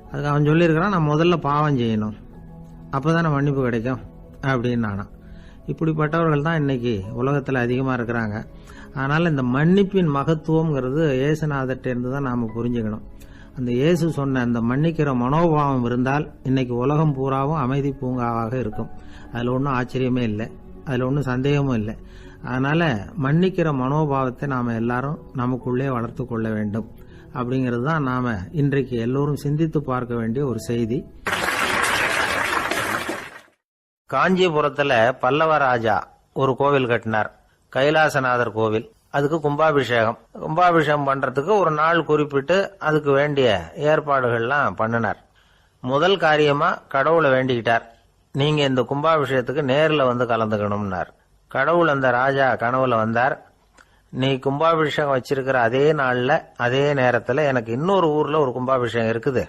அதுக்கு அவன் சொல்லியிருக்கிறான், நான் முதல்ல பாவம் செய்யணும், அப்பதானே மன்னிப்பு கிடைக்கும் அப்படின்னு நானா. இப்படிப்பட்டவர்கள் தான் இன்னைக்கு உலகத்தில் அதிகமாக இருக்கிறாங்க. அதனால இந்த மன்னிப்பின் மகத்துவம்ங்கிறது இயேசுநாதர்கிட்ட இருந்து தான் நாம புரிஞ்சுக்கணும். அந்த இயேசு சொன்ன அந்த மன்னிக்கிற மனோபாவம் இருந்தால் இன்னைக்கு உலகம் பூராவும் அமைதி பூங்காவாக இருக்கும். அதில் ஒன்றும் ஆச்சரியமே இல்லை, அதில் ஒன்றும் சந்தேகமும் இல்லை. அதனால மன்னிக்கிற மனோபாவத்தை நாம எல்லாரும் நமக்குள்ளே வளர்த்து கொள்ள வேண்டும் அப்படிங்கிறது தான் நாம இன்றைக்கு எல்லோரும் சிந்தித்து பார்க்க வேண்டிய ஒரு செய்தி. காஞ்சிபுரத்துல பல்லவ ராஜா ஒரு கோவில் கட்டினார், கைலாசநாதர் கோவில். அதுக்கு கும்பாபிஷேகம் பண்றதுக்கு ஒரு நாள் குறிப்பிட்டு அதுக்கு வேண்டிய ஏற்பாடுகள்லாம் பண்ணினார். முதல் காரியமா கடவுளை வேண்டிக்கிட்டார், நீங்க இந்த கும்பாபிஷேகத்துக்கு நேரில் கலந்துக்கணும்னார். கடவுள் அந்த ராஜா கனவுல வந்தார், நீ கும்பாபிஷேகம் வச்சிருக்கிற அதே நாள்ல அதே நேரத்துல எனக்கு இன்னொரு ஊர்ல ஒரு கும்பாபிஷேகம் இருக்குது,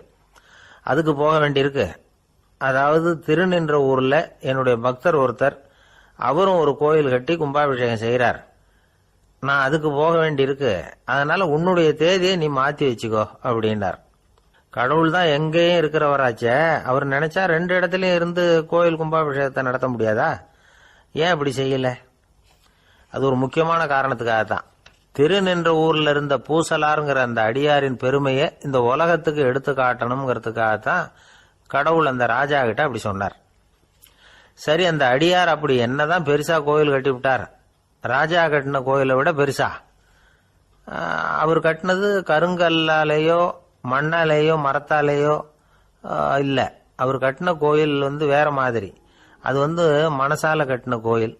அதுக்கு போக வேண்டியிருக்கு. அதாவது திருநின்ற ஊர்ல என்னுடைய பக்தர் ஒருத்தர், அவரும் ஒரு கோயில் கட்டி கும்பாபிஷேகம் செய்யறார், நான் அதுக்கு போக வேண்டியிருக்கு, அதனால உன்னுடைய தேதியை நீ மாத்தி வச்சுக்கோ அப்படின்னார். கடவுள் தான் எங்கேயும் இருக்கிறவராச்சே, அவர் நினைச்சா 2 இடத்துலயும் இருந்து கோயில் கும்பாபிஷேகத்தை நடத்த முடியாதா? ஏன் அப்படி செய்யல? அது ஒரு முக்கியமான காரணத்துக்காக தான். திருநின்ற ஊர்ல இருந்த பூசலாருங்கிற அந்த அடியாரின் பெருமையை இந்த உலகத்துக்கு எடுத்து காட்டணுங்கிறதுக்காகத்தான் கடவுள் அந்த ராஜா கிட்ட அப்படி சொன்னார். சரி, அந்த அடியார் அப்படி என்னதான் பெருசா கோயில் கட்டி விட்டார்? ராஜா கட்டின கோயிலை விட பெருசா? அவர் கட்டினது கருங்கல்லாலேயோ மண்ணாலேயோ மரத்தாலேயோ இல்ல. அவர் கட்டின கோயில் வேற மாதிரி. அது மனசால கட்டின கோயில்,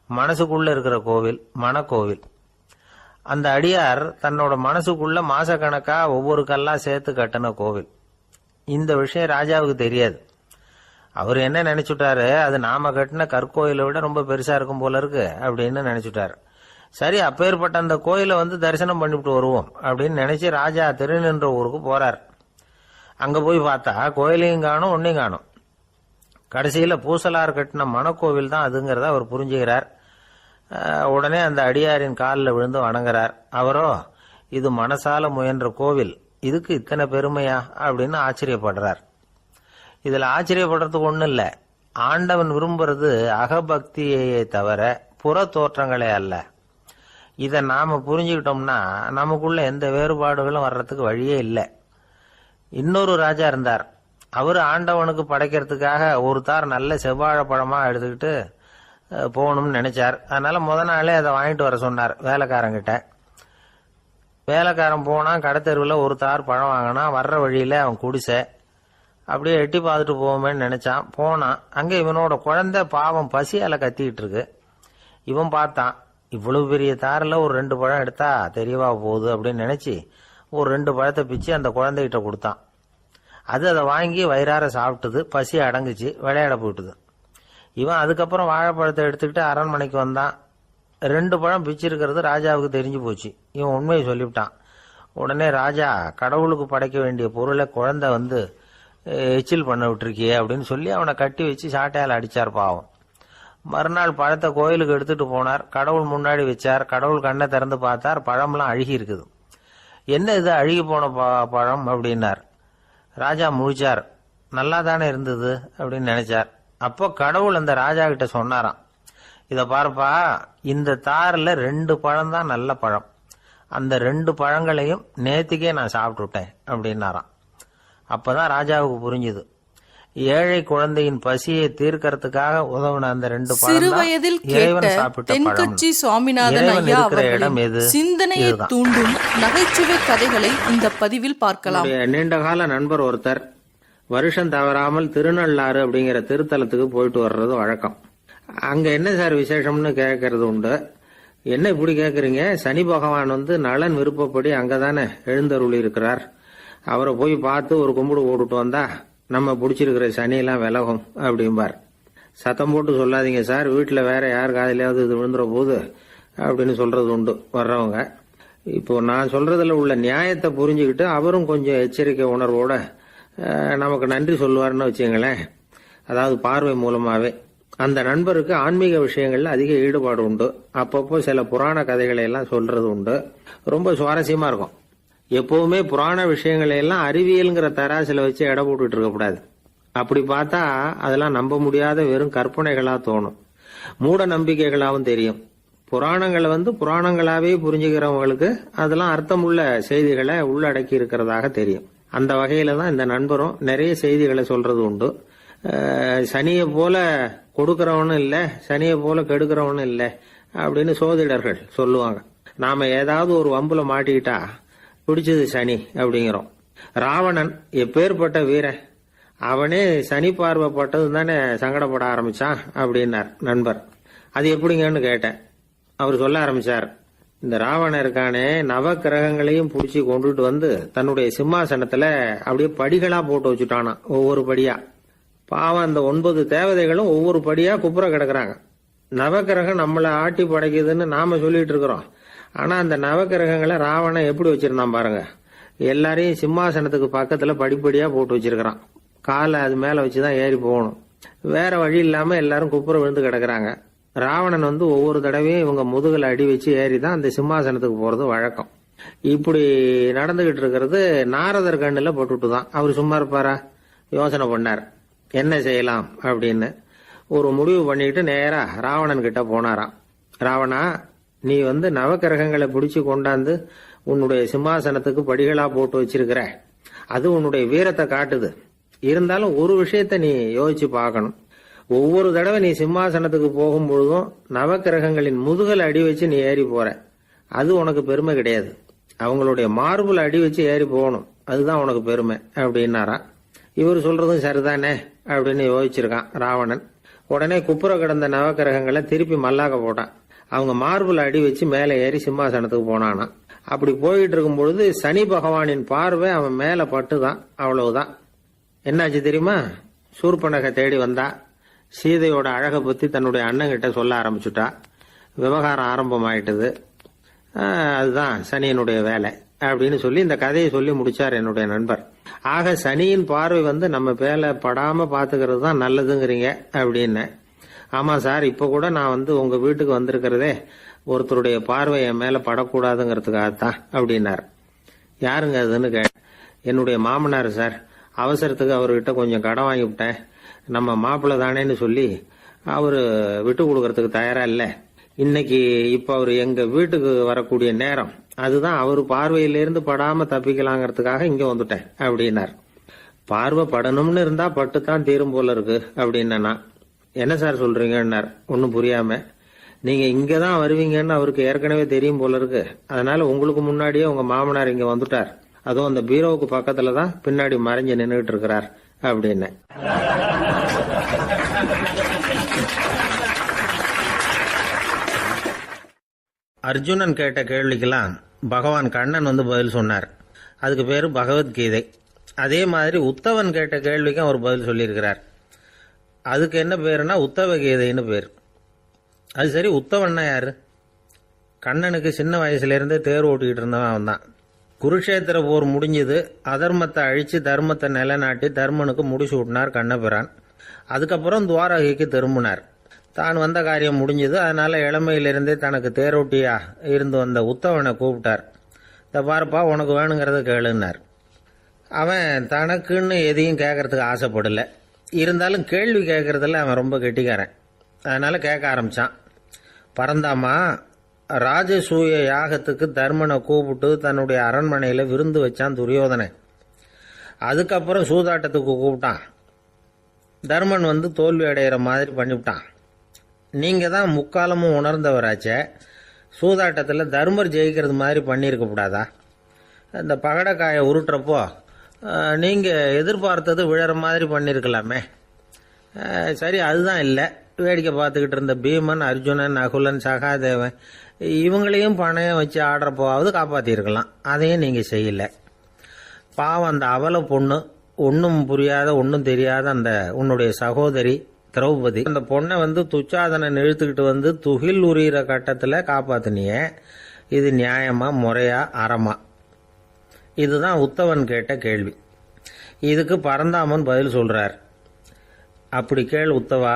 மனசுக்குள்ள இருக்கிற கோவில், மனக்கோவில். அந்த அடியார் தன்னோட மனசுக்குள்ள மாசக்கணக்கா ஒவ்வொரு கல்லா சேர்த்து கட்டின கோவில். இந்த விஷயம் ராஜாவுக்கு தெரியாது. அவர் என்ன நினைச்சுட்டாரு, அது நாம கட்டின கற்கோயிலை விட ரொம்ப பெருசா இருக்கும் போல இருக்கு அப்படின்னு நினைச்சுட்டாரு. சரி, அப்பேற்பட்ட அந்த கோயிலை தரிசனம் பண்ணிவிட்டு வருவோம் அப்படின்னு நினைச்சு ராஜா திருநின்ற ஊருக்கு போறார். அங்க போய் பார்த்தா கோயிலையும் காணும், ஒன்னையும் காணும். கடைசியில பூசலார் கட்டின மனக்கோவில் தான் அதுங்கிறத அவர் புரிஞ்சுக்கிறார். உடனே அந்த அடியாரின் காலில் விழுந்து வணங்குறார். அவரோ, இது மனசால முயன்ற கோவில், இதுக்கு இத்தனை பெருமையா அப்படின்னு ஆச்சரியப்படுறார். இதுல ஆச்சரியப்படுறதுக்கு ஒண்ணும் இல்ல. ஆண்டவன் விரும்புறது அகபக்தியையே தவிர புற தோற்றங்களே அல்ல. இத நாம புரிஞ்சுக்கிட்டோம்னா நமக்குள்ள எந்த வேறுபாடுகளும் வர்றதுக்கு வழியே இல்லை. இன்னொரு ராஜா இருந்தார். அவரு ஆண்டவனுக்கு படைக்கிறதுக்காக ஒரு தார் நல்ல செவ்வாழை பழமா எடுத்துக்கிட்டு போகணும்னு நினைச்சார். அதனால முத நாளே அதை வாங்கிட்டு வர சொன்னார் வேலைக்காரங்கிட்ட. வேலைக்காரன் போனா கடைத்தெருவில் ஒரு தார் பழம் வாங்கினா. வர்ற வழியில அவன் குடிசை அப்படியே எட்டி பார்த்துட்டு போவோமேன்னு நினைச்சான். போனான். அங்க இவனோட குழந்தை பாவம் பசியால கத்திக்கிட்டு இருக்கு. இவன் பார்த்தான், இவ்வளவு பெரிய தாரில் ஒரு 2 பழம் எடுத்தா தெரியவா போகுது அப்படின்னு நினைச்சு ஒரு 2 பழத்தை பிச்சு அந்த குழந்தைகிட்ட கொடுத்தான். அது அதை வாங்கி வயிறார சாப்பிட்டுது. பசி அடங்குச்சு, விளையாட போயிட்டுது. இவன் அதுக்கப்புறம் வாழைப்பழத்தை எடுத்துக்கிட்டு அரண்மனைக்கு வந்தான். 2 பழம் பிச்சிருக்கிறது ராஜாவுக்கு தெரிஞ்சு போச்சு. இவன் உண்மையை சொல்லிவிட்டான். உடனே ராஜா, கடவுளுக்கு படைக்க வேண்டிய பொருளை குழந்தை எச்சில் பண்ண விட்டுருக்கியே அப்படின்னு சொல்லி அவனை கட்டி வச்சு சாட்டையால் அடிச்சார் பாவம். மறுநாள் பழத்தை கோயிலுக்கு எடுத்துட்டு போனார். கடவுள் முன்னாடி வச்சார். கடவுள் கண்ணை திறந்து பார்த்தார், பழம்லாம் அழுகி இருக்குது. என்ன இது அழுகி போன பழம் அப்படின்னார். ராஜா முழிச்சார். நல்லா தானே இருந்தது அப்படின்னு நினைச்சார். அப்போ கடவுள் அந்த ராஜா கிட்ட சொன்னாராம், இத பாருப்பா, இந்த தாரில் 2 பழம் தான் நல்ல பழம், அந்த 2 பழங்களையும் நேத்திக்கே நான் சாப்பிட்டுட்டேன் அப்படின்னாராம். அப்பதான் ராஜாவுக்கு புரிஞ்சுது, ஏழை குழந்தையின் பசியை தீர்க்கறதுக்காக உதவுன அந்த 2 சிறு பழம் வயதில் இறைவன் கேட்ட சாப்பிட்ட பழம். தென்கட்சி சுவாமிநாதன் இறைவன் ஐயா இருக்கிற இடம் அவர்களின் எது? சிந்தனையை இதுதான். தூண்டும் நகைச்சுவை கதைகளை இந்த பதிவில் பார்க்கலாம். என்னுடைய நீண்டகால நண்பர் ஒருத்தர் வருஷம் தவறாமல் திருநள்ளாறு அப்படிங்கிற திருத்தலத்துக்கு போயிட்டு வர்றது வழக்கம். அங்க என்ன சார் விசேஷம்னு கேட்கறது உண்டு. என்ன இப்படி கேட்குறீங்க? சனி பகவான் வந்து நலன் விருப்பப்படி அங்கதானே எழுந்தருளி இருக்கிறார். அவரை போய் பார்த்து ஒரு கும்பிடு போட்டுட்டு வந்தா நம்ம பிடிச்சிருக்கிற சனியெல்லாம் விலகும் அப்படிம்பார். சத்தம் போட்டு சொல்லாதீங்க சார், வீட்டில் வேற யார் காதிலாவது இது விழுந்துற போது அப்படின்னு சொல்றது உண்டு வர்றவங்க. இப்போ நான் சொல்றதுல உள்ள நியாயத்தை புரிஞ்சுக்கிட்டு அவரும் கொஞ்சம் எச்சரிக்கை உணர்வோட நமக்கு நன்றி சொல்லுவார்னு வச்சுங்களேன். அதாவது பார்வை மூலமாவே. அந்த நண்பருக்கு ஆன்மீக விஷயங்கள்ல அதிக ஈடுபாடு உண்டு. அப்பப்போ சில புராண கதைகளை எல்லாம் சொல்றது உண்டு. ரொம்ப சுவாரஸ்யமா இருக்கும். எப்பவுமே புராண விஷயங்களை எல்லாம் அறிவியல்ங்கிற தராசில வச்சு எடை போட்டுட்டு இருக்கக்கூடாது. அப்படி பார்த்தா அதெல்லாம் நம்ப முடியாத வெறும் கற்பனைகளா தோணும், மூட நம்பிக்கைகளாவும் தெரியும். புராணங்களை வந்து புராணங்களாவே புரிஞ்சுக்கிறவங்களுக்கு அதெல்லாம் அர்த்தமுள்ள செய்திகளை உள்ளடக்கி இருக்கிறதாக தெரியும். அந்த வகையில தான் இந்த நண்பரும் நிறைய செய்திகளை சொல்றது உண்டு. சனியை போல கொடுக்கறவனும் இல்லை, சனியை போல கெடுக்கிறவனும் இல்லை அப்படின்னு சோதிடர்கள் சொல்லுவாங்க. நாம ஏதாவது ஒரு வம்புல மாட்டிக்கிட்டா பிடிச்சது சனி அப்படிங்கிறோம். ராவணன் எப்பேற்பட்ட வீரன், அவனே சனி பார்வைப்பட்டது தானே சங்கடப்பட ஆரம்பிச்சான் அப்படின்னார் நண்பர். அது எப்படிங்கன்னு கேட்டேன். அவர் சொல்ல ஆரம்பிச்சார், இந்த ராவணன் இருக்கானே நவ கிரகங்களையும் பிடிச்சி கொண்டுட்டு வந்து தன்னுடைய சிம்மாசனத்துல அப்படியே படிகளா போட்டு வச்சுட்டானா, ஒவ்வொரு படியா. பாவம் அந்த 9 தேவதைகளும் ஒவ்வொரு படியா குப்புற கிடக்குறாங்க. நவக்கிரகம் நம்மளை ஆட்டி படைக்குதுன்னு நாம சொல்லிட்டு இருக்கிறோம். ஆனா அந்த நவக்கிரகங்களை ராவணன் எப்படி வச்சிருந்தான் பாருங்க. எல்லாரையும் சிம்மாசனத்துக்கு பக்கத்துல படிப்படியா போட்டு வச்சிருக்கிறான். காலை அது மேல வச்சுதான் ஏறி போகணும். வேற வழி இல்லாம எல்லாரும் குப்புற விழுந்து கிடக்குறாங்க. ராவணன் வந்து ஒவ்வொரு தடவையும் இவங்க முதுகுல அடி வச்சு ஏறிதான் அந்த சிம்மாசனத்துக்கு போறது வழக்கம். இப்படி நடந்துகிட்டு இருக்கிறது நாரதர் கண்ணுல போட்டுட்டுதான். அவர் சும்மா இருப்பாரா? யோசனை பண்ணார் என்ன செய்யலாம் அப்படின்னு. ஒரு முடிவு பண்ணிட்டு நேரா ராவணன் கிட்ட போனாராம். ராவணா, நீ வந்து நவக்கிரகங்களை பிடிச்சு கொண்டாந்து உன்னுடைய சிம்மாசனத்துக்கு படிகளா போட்டு வச்சிருக்கிற, அது உன்னுடைய வீரத்தை காட்டுது. இருந்தாலும் ஒரு விஷயத்த நீ யோசிச்சு பார்க்கணும். ஒவ்வொரு தடவை நீ சிம்மாசனத்துக்கு போகும்பொழுதும் நவக்கிரகங்களின் முதுகல் அடி வச்சு நீ ஏறி போற, அது உனக்கு பெருமை கிடையாது. அவங்களுடைய மார்புல அடி வச்சு ஏறி போகணும், அதுதான் உனக்கு பெருமை அப்படின்னாரா. இவர் சொல்றதும் சரிதானே அப்படின்னு யோசிச்சிருக்கான் ராவணன். உடனே குப்புற கிடந்த நவக்கிரகங்களை திருப்பி மல்லாக்க போட்டான். அவங்க மார்புல அடி வச்சு மேலே ஏறி சிம்மாசனத்துக்கு போனானா. அப்படி போயிட்டு இருக்கும் பொழுது சனி பகவானின் பார்வை அவன் மேல பட்டுதான். அவ்வளவுதான். என்னாச்சு தெரியுமா? சூர்பனகை தேடி வந்தா. சீதையோட அழகை பத்தி தன்னுடைய அண்ணங்கிட்ட சொல்ல ஆரம்பிச்சுட்டா. விவகாரம் ஆரம்பமாயிட்டது. அதுதான் சனியனுடைய வேலை அப்படின்னு சொல்லி இந்த கதையை சொல்லி முடிச்சார் என்னுடைய நண்பர். ஆக சனியின் பார்வை வந்து நம்ம பேல படாம பாத்துக்கிறது தான் நல்லதுங்கிறீங்க அப்படின்னு. ஆமா சார், இப்ப கூட நான் வந்து உங்க வீட்டுக்கு வந்திருக்கிறதே ஒருத்தருடைய பார்வை என் மேல படக்கூடாதுங்கிறதுக்காகத்தான் அப்படின்னார். யாருங்க அதுன்னு கேட்டேன். என்னுடைய மாமனார் சார், அவசரத்துக்கு அவர்கிட்ட கொஞ்சம் கடன் வாங்கி விட்டேன். நம்ம மாப்பிள்ளை தானேன்னு சொல்லி அவரு விட்டு கொடுக்கறதுக்கு தயாரா இல்ல. இன்னைக்கு இப்ப அவரு எங்க வீட்டுக்கு வரக்கூடிய நேரம், அதுதான் அவரு பார்வையிலிருந்து படாம தப்பிக்கலாங்கிறதுக்காக இங்க வந்துட்டேன் அப்படின்னார். பார்வை படணும்னு இருந்தா பட்டுத்தான் தீரும் போல இருக்கு அப்படின்னா. என்ன சார் சொல்றீங்கன்னார் ஒன்னும் புரியாம. நீங்க இங்கதான் வருவீங்கன்னு அவருக்கு ஏற்கனவே தெரியும் போல இருக்கு. அதனால உங்களுக்கு முன்னாடியே உங்க மாமனார் இங்க வந்துட்டார். அதுவும் அந்த பீரோவுக்கு பக்கத்துலதான் பின்னாடி மறைஞ்சு நின்றுட்டு இருக்கிறார் அப்படின்னு. அர்ஜுனன் கேட்ட கேள்விக்கெல்லாம் பகவான் கண்ணன் வந்து பதில் சொன்னார். அதுக்கு பேரு பகவத்கீதை. அதே மாதிரி உத்தவன் கேட்ட கேள்விக்கும் அவர் பதில் சொல்லியிருக்கிறார். அதுக்கு என்ன பேருனா உத்தவ கீதைன்னு பேர். அது சரி, உத்தவன்னா யாரு? கண்ணனுக்கு சின்ன வயசுல இருந்தே தேர் ஓட்டிக்கிட்டு இருந்தவன் அவன் தான். குருஷேத்திர போர் முடிஞ்சது. அதர்மத்தை அழிச்சு தர்மத்தை நிலைநாட்டி தர்மனுக்கு முடிச்சு விட்டினார் கண்ணபிரான். அதுக்கப்புறம் துவாரகைக்கு திரும்பினார். தான் வந்த காரியம் முடிஞ்சது. அதனால இளமையிலிருந்தே தனக்கு தேரோட்டியா இருந்து வந்த உத்தவனை கூப்பிட்டார். இந்த பாருப்பா, உனக்கு வேணுங்கிறத கேளுன்னார். அவன் தனக்குன்னு எதையும் கேட்கறதுக்கு ஆசைப்படல. இருந்தாலும் கேள்வி கேட்கறதுல அவன் ரொம்ப கெட்டிக்காரன். அதனால கேட்க ஆரம்பிச்சான். பரந்தாமா, ராஜசூய யாகத்துக்கு தர்மனை கூப்பிட்டு தன்னுடைய அரண்மனையில விருந்து வச்சான் துரியோதனை. அதுக்கப்புறம் சூதாட்டத்துக்கு கூப்பிட்டான். தர்மன் வந்து தோல்வி அடைகிற மாதிரி பண்ணிவிட்டான். நீங்கள் தான் முக்காலமும் உணர்ந்தவராச்சே, சூதாட்டத்தில் தர்மர் ஜெயிக்கிறது மாதிரி பண்ணியிருக்க கூடாதா? இந்த பகடைக்காயை உருட்டுறப்போ நீங்கள் எதிர்பார்த்தது விழற மாதிரி பண்ணியிருக்கலாமே. சரி, அதுதான் இல்லை. வேடிக்கை பார்த்துக்கிட்டு இருந்த பீமன், அர்ஜுனன், நகுலன், சகாதேவன் இவங்களையும் பணையம் வச்சு ஆடுறப்போவாவது காப்பாற்றிருக்கலாம். அதையும் நீங்கள் செய்யலை. பாவம் அந்த அவல பொண்ணு, ஒன்றும் புரியாத ஒன்றும் தெரியாத அந்த உன்னுடைய சகோதரி திரௌபதி, அந்த பொண்ணை வந்து துச்சாதனன் இழுத்துக்கிட்டு வந்து துகில் உரிகிற கட்டத்தில் காப்பாத்தினியே. இது நியாயமா, முறையா, அறமா? இதுதான் உத்தவன் கேட்ட கேள்வி. இதுக்கு பரந்தாமன் பதில் சொல்றார். அப்படி கேள் உத்தவா,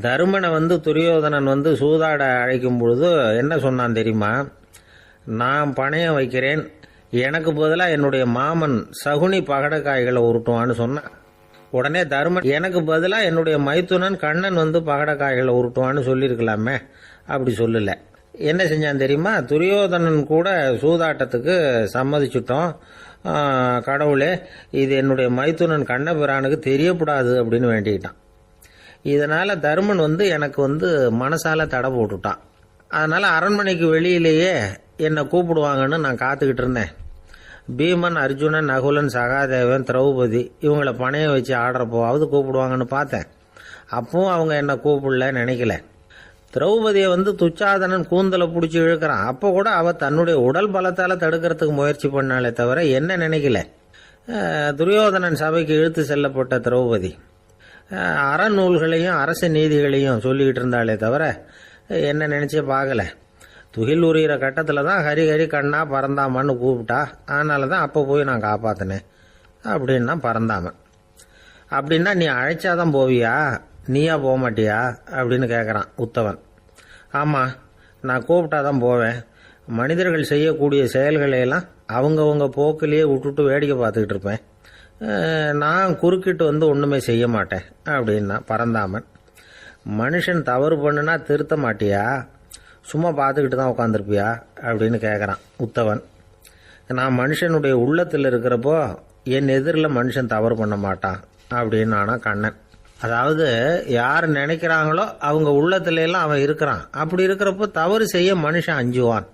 தருமனை வந்து துரியோதனன் வந்து சூதாட அழைக்கும் பொழுது என்ன சொன்னான் தெரியுமா? நான் பணையம் வைக்கிறேன், எனக்கு பதிலாக என்னுடைய மாமன் சகுனி பகடைக்காய்களை உருட்டுவான்னு சொன்னான். உடனே தருமன் எனக்கு பதிலாக என்னுடைய மைத்துனன் கண்ணன் வந்து பகடைக்காய்களை உருட்டுவான்னு சொல்லியிருக்கலாமே. அப்படி சொல்லலை. என்ன செஞ்சான் தெரியுமா? துரியோதனன் கூட சூதாட்டத்துக்கு சம்மதிச்சுட்டோம், கடவுளே இது என்னுடைய மைத்துனன் கண்ணபிரானுக்கு தெரியக்கூடாது அப்படின்னு வேண்டிக்கிட்டான். இதனால் தருமன் வந்து எனக்கு வந்து மனசால தடை போட்டுட்டான். அதனால் அரண்மனைக்கு வெளியிலேயே என்னை கூப்பிடுவாங்கன்னு நான் காத்துக்கிட்டு இருந்தேன். பீமன், அர்ஜுனன், நகுலன், சகாதேவன், திரௌபதி இவங்களை பணையம் வச்சு ஆடுறப்போவாவது கூப்பிடுவாங்கன்னு பார்த்தேன். அப்பவும் அவங்க என்னை கூப்பிடல, நினைக்கல. திரௌபதியை வந்து துச்சாதனன் கூந்தலை பிடிச்சி இழுக்கிறான். அப்போ கூட அவள் தன்னுடைய உடல் பலத்தால் தடுக்கிறதுக்கு முயற்சி பண்ணாலே தவிர என்ன நினைக்கல. துரியோதனன் சபைக்கு இழுத்து செல்லப்பட்ட திரௌபதி அறநூல்களையும் அரச நீதிகளையும் சொல்லிக்கிட்டு இருந்தாலே தவிர என்ன நினைச்சே பார்க்கல. துகில் உரிகிற கட்டத்தில் தான் ஹரி ஹரி கண்ணா பறந்தாமன்னு கூப்பிட்டா. அதனால தான் அப்போ போய் நான் காப்பாற்றினேன் அப்படின்னா பறந்தாமன். அப்படின்னா நீ அழைச்சாதான் போவியா, நீயா போக மாட்டியா அப்படின்னு கேட்குறான் உத்தவன். ஆமாம், நான் கூப்பிட்டா தான் போவேன். மனிதர்கள் செய்யக்கூடிய செயல்களையெல்லாம் அவங்கவுங்க போக்கிலேயே விட்டுட்டு வேடிக்கை பார்த்துக்கிட்டு இருப்பேன். நான் குறுக்கிட்டு வந்து ஒன்றுமே செய்ய மாட்டேன் அப்படின்னா பறந்தாமன். மனுஷன் தவறு பண்ணுனா திருத்த மாட்டியா, சும்மா பார்த்துக்கிட்டு தான் உட்காந்துருப்பியா அப்படின்னு கேட்குறான் உத்தவன். நான் மனுஷனுடைய உள்ளத்தில் இருக்கிறப்போ என் எதிரில் மனுஷன் தவறு பண்ண மாட்டான் அப்படின்னு ஆனால் கண்ணன். அதாவது யார் நினைக்கிறாங்களோ அவங்க உள்ளத்துல எல்லாம் அவன் இருக்கிறான். அப்படி இருக்கிறப்போ தவறு செய்ய மனுஷன் அஞ்சுவான்.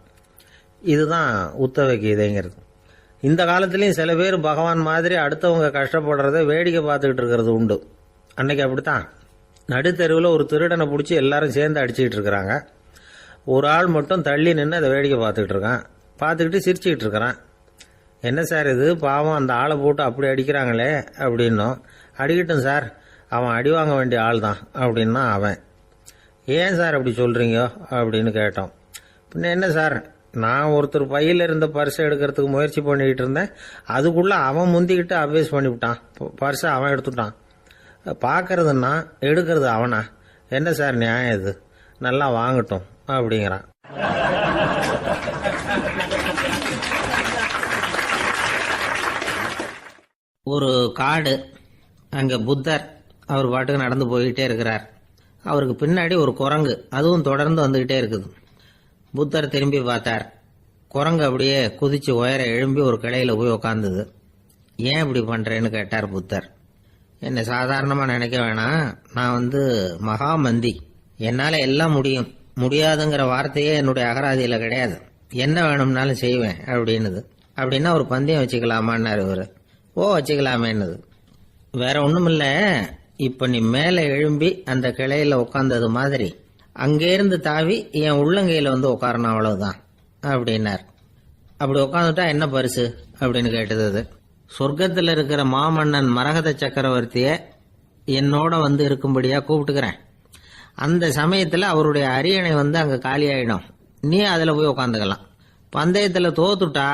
இதுதான் உத்தவ கீதைங்கிறது. இந்த காலத்துலேயும் சில பேர் பகவான் மாதிரி அடுத்தவங்க கஷ்டப்படுறத வேடிக்கை பார்த்துக்கிட்டு இருக்கிறது உண்டு. அன்னைக்கு அப்படித்தான் நடுத்தெருவில் ஒரு திருடனை பிடிச்சி எல்லாரும் சேர்ந்து அடிச்சுக்கிட்டு இருக்கிறாங்க. ஒரு ஆள் மட்டும் தள்ளி நின்று அதை வேடிக்கை பார்த்துக்கிட்டு இருக்கான். பார்த்துக்கிட்டு சிரிச்சுக்கிட்டு இருக்கிறான். என்ன சார் இது, பாவம் அந்த ஆளை போட்டு அப்படி அடிக்கிறாங்களே அப்படின்னும். அடிக்கட்டும் சார், அவன் அடி வாங்க வேண்டிய ஆள் தான் அப்படின்னா அவன். ஏன் சார் அப்படி சொல்கிறீங்க அப்படின்னு கேட்டோம். பின்ன என்ன சார், நான் ஒருத்தர் பையில் இருந்த பர்ஸை எடுக்கிறதுக்கு முயற்சி பண்ணிக்கிட்டு இருந்தேன். அதுக்குள்ளே அவன் முந்திக்கிட்டு அபேஸ் பண்ணிவிட்டான். பர்ஸை அவன் எடுத்துட்டான். பார்க்கறதுன்னா எடுக்கிறது அவனா? என்ன சார் நியாயம் இது? நல்லா வாங்கட்டும் அப்படிங்கிறான். ஒரு காடு, அங்கே புத்தர் அவர் பாட்டுக்கு நடந்து போய்கிட்டே இருக்கிறார். அவருக்கு பின்னாடி ஒரு குரங்கு, அதுவும் தொடர்ந்து வந்துக்கிட்டே இருக்குது. புத்தர் திரும்பி பார்த்தார். குரங்கு அப்படியே குதிச்சு உயர எழும்பி ஒரு கிளையில் போய் உக்காந்துது. ஏன் இப்படி பண்ணுறேன்னு கேட்டார் புத்தர். என்னை சாதாரணமாக நினைக்க வேணாம், நான் வந்து மகாமந்தி, என்னால் எல்லாம் முடியும், முடியாதுங்கிற வார்த்தையே என்னுடைய அகராதியில் கிடையாது, என்ன வேணும்னாலும் செய்வேன் அப்படின்னுது. அப்படின்னா ஒரு பந்தயம் வச்சுக்கலாமான்னாரு இவர். ஓ வச்சுக்கலாமேன்னுது. வேற ஒன்றும் இல்லை, இப்போ நீ மேலே எழும்பி அந்த கிளையில் உட்காந்தது மாதிரி அங்கேருந்து தாவி என் உள்ளங்கையில் வந்து உட்காரணும், அவ்வளவுதான் அப்படின்னார். அப்படி உட்காந்துட்டா என்ன பரிசு அப்படின்னு கேட்டது அது. சொர்க்கத்தில் இருக்கிற மாமன்னன் மரகத சக்கரவர்த்தியை என்னோட வந்து இருக்கும்படியா கூப்பிட்டுக்கிறேன். அந்த சமயத்தில் அவருடைய அரியணை வந்து அங்கே காலியாயிடும், நீ அதில் போய் உட்காந்துக்கலாம். பந்தயத்தில் தோத்துட்டா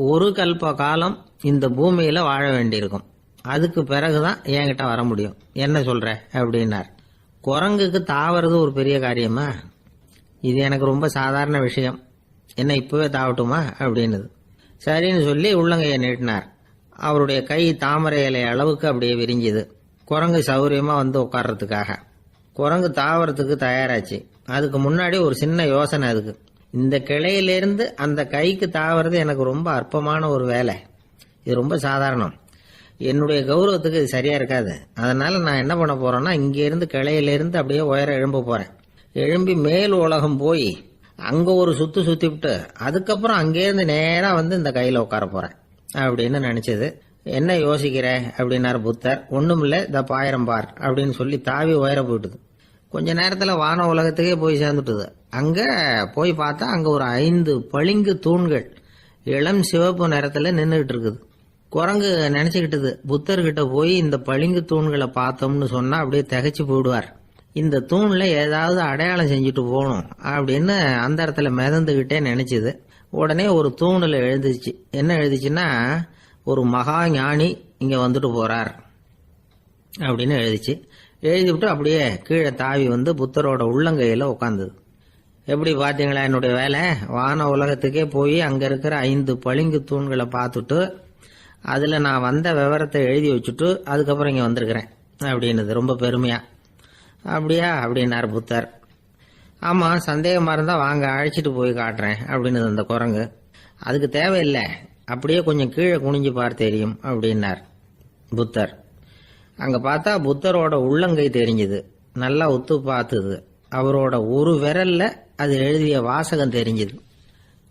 ஒரு கல்ப காலம் இந்த பூமியில் வாழ வேண்டியிருக்கும். அதுக்கு பிறகுதான் என்கிட்ட வர முடியும். என்ன சொல்ற அப்படின்னார். குரங்குக்கு தாவறது ஒரு பெரிய காரியமா? இது எனக்கு ரொம்ப சாதாரண விஷயம், என்ன இப்பவே தாவட்டுமா அப்படின்னுது. சரின்னு சொல்லி உள்ளங்கையை நீட்டினார். அவருடைய கை தாமரை இலை அளவுக்கு அப்படியே விரிஞ்சுது. குரங்கு சௌரியமா வந்து உட்கார்றதுக்காக. குரங்கு தாவறதுக்கு தயாராச்சு. அதுக்கு முன்னாடி ஒரு சின்ன யோசனை அதுக்கு. இந்த கிளையிலிருந்து அந்த கைக்கு தாவறது எனக்கு ரொம்ப அற்பமான ஒரு வேலை, இது ரொம்ப சாதாரணம். என்னுடைய கௌரவத்துக்கு இது சரியா இருக்காது. அதனால நான் என்ன பண்ண போறேன்னா, இங்க இருந்து கிளையிலிருந்து அப்படியே உயரம் எழும்ப போறேன். எழும்பி மேல் உலகம் போய் அங்க ஒரு சுத்திவிட்டு அதுக்கப்புறம் அங்கேருந்து நேரா வந்து இந்த கையில உட்கார போறேன் அப்படின்னு நினைச்சது. என்ன யோசிக்கிற அப்படின்னாரு புத்தர். ஒண்ணுமில்ல, இந்த பாயிரம் பார் அப்படின்னு சொல்லி தாவி உயர போயிட்டுது. கொஞ்ச நேரத்துல வான உலகத்துக்கே போய் சேர்ந்துட்டுது. அங்க போய் பார்த்தா அங்க ஒரு 5 பளிங்கு தூண்கள் இளம் சிவப்பு நிறத்துல நின்றுகிட்டு இருக்குது. குரங்கு நினைச்சுக்கிட்டது, புத்தர்கிட்ட போய் இந்த பளிங்கு தூண்களை பார்த்தோம்னு சொன்னா அப்படியே திகைச்சு போயிடுவார். இந்த தூண்ல ஏதாவது அடையாளம் செஞ்சுட்டு போகணும் அப்படின்னு அந்த இடத்துல மிதந்துகிட்டே நினைச்சுது. உடனே ஒரு தூணில் எழுதிச்சு. என்ன எழுதிச்சுன்னா, ஒரு மகா ஞானி இங்க வந்துட்டு போறார் அப்படின்னு எழுதிச்சு. எழுதிவிட்டு அப்படியே கீழே தாவி வந்து புத்தரோட உள்ளங்கையில உட்காந்துது. எப்படி பாத்தீங்களா என்னுடைய வேலை? வான உலகத்துக்கே போய் அங்க இருக்கிற 5 பளிங்கு தூண்களை பார்த்துட்டு அதுல நான் வந்த விவரத்தை எழுதி வச்சுட்டு அதுக்கப்புறம் இங்க வந்திருக்கிறேன் அப்படின்னுது ரொம்ப பெருமையா. அப்படியா அப்படின்னாரு புத்தர். ஆமா, சந்தேகமா இருந்தா வாங்க, அழைச்சிட்டு போய் காட்டுறேன் அப்படின்னு அந்த குரங்கு. அதுக்கு தேவையில்லை, அப்படியே கொஞ்சம் கீழே குனிஞ்சு பார்த்து தெரியும் அப்படின்னார் புத்தர். அங்க பார்த்தா புத்தரோட உள்ளங்கை தெரிஞ்சுது. நல்லா உத்து பார்த்தது. அவரோட ஒரு விரல்ல அது எழுதிய வாசகம் தெரிஞ்சுது.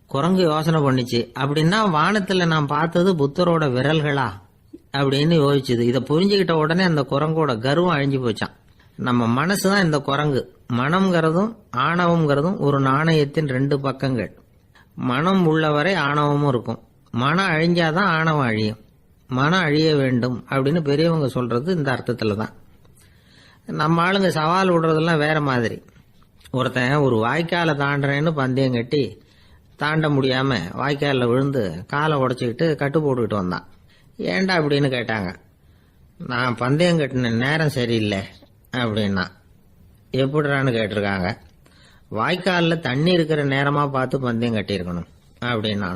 குரங்கு யோசனை பண்ணிச்சு, அப்படின்னா வானத்துல நான் பார்த்தது புத்தரோட விரல்களா அப்படின்னு யோசிச்சுது. இதை புரிஞ்சுக்கிட்ட உடனே அந்த குரங்கோட கர்வம் அழிஞ்சு போச்சான். நம்ம மனசுதான் இந்த குரங்கு. மனம்ங்கிறதும் ஆணவம்ங்கிறதும் ஒரு நாணயத்தின் 2 பக்கங்கள். மனம் உள்ளவரை ஆணவமும் இருக்கும். மனம் அழிஞ்சாதான் ஆணவம் அழியும். மனம் அழிய வேண்டும் அப்படின்னு பெரியவங்க சொல்றது இந்த அர்த்தத்துல தான். நம்ம ஆளுங்க சவால் விடுறதெல்லாம் வேற மாதிரி. ஒருத்தன் ஒரு வாய்க்காலை தாண்டுறேன்னு பந்தயம் கட்டி தாண்ட முடியாம வாய்க்காலில் விழுந்து காலை உடைச்சிக்கிட்டு கட்டு போட்டுக்கிட்டு வந்தான். ஏண்டா அப்படின்னு கேட்டாங்க. நான் பந்தயம் கட்டின நேரம் சரியில்லை அப்படின்னா. எப்படிறான்னு கேட்டிருக்காங்க. வாய்க்காலில் தண்ணி இருக்கிற நேரமா பார்த்து பந்தயம் கட்டியிருக்கணும் அப்படின்னா.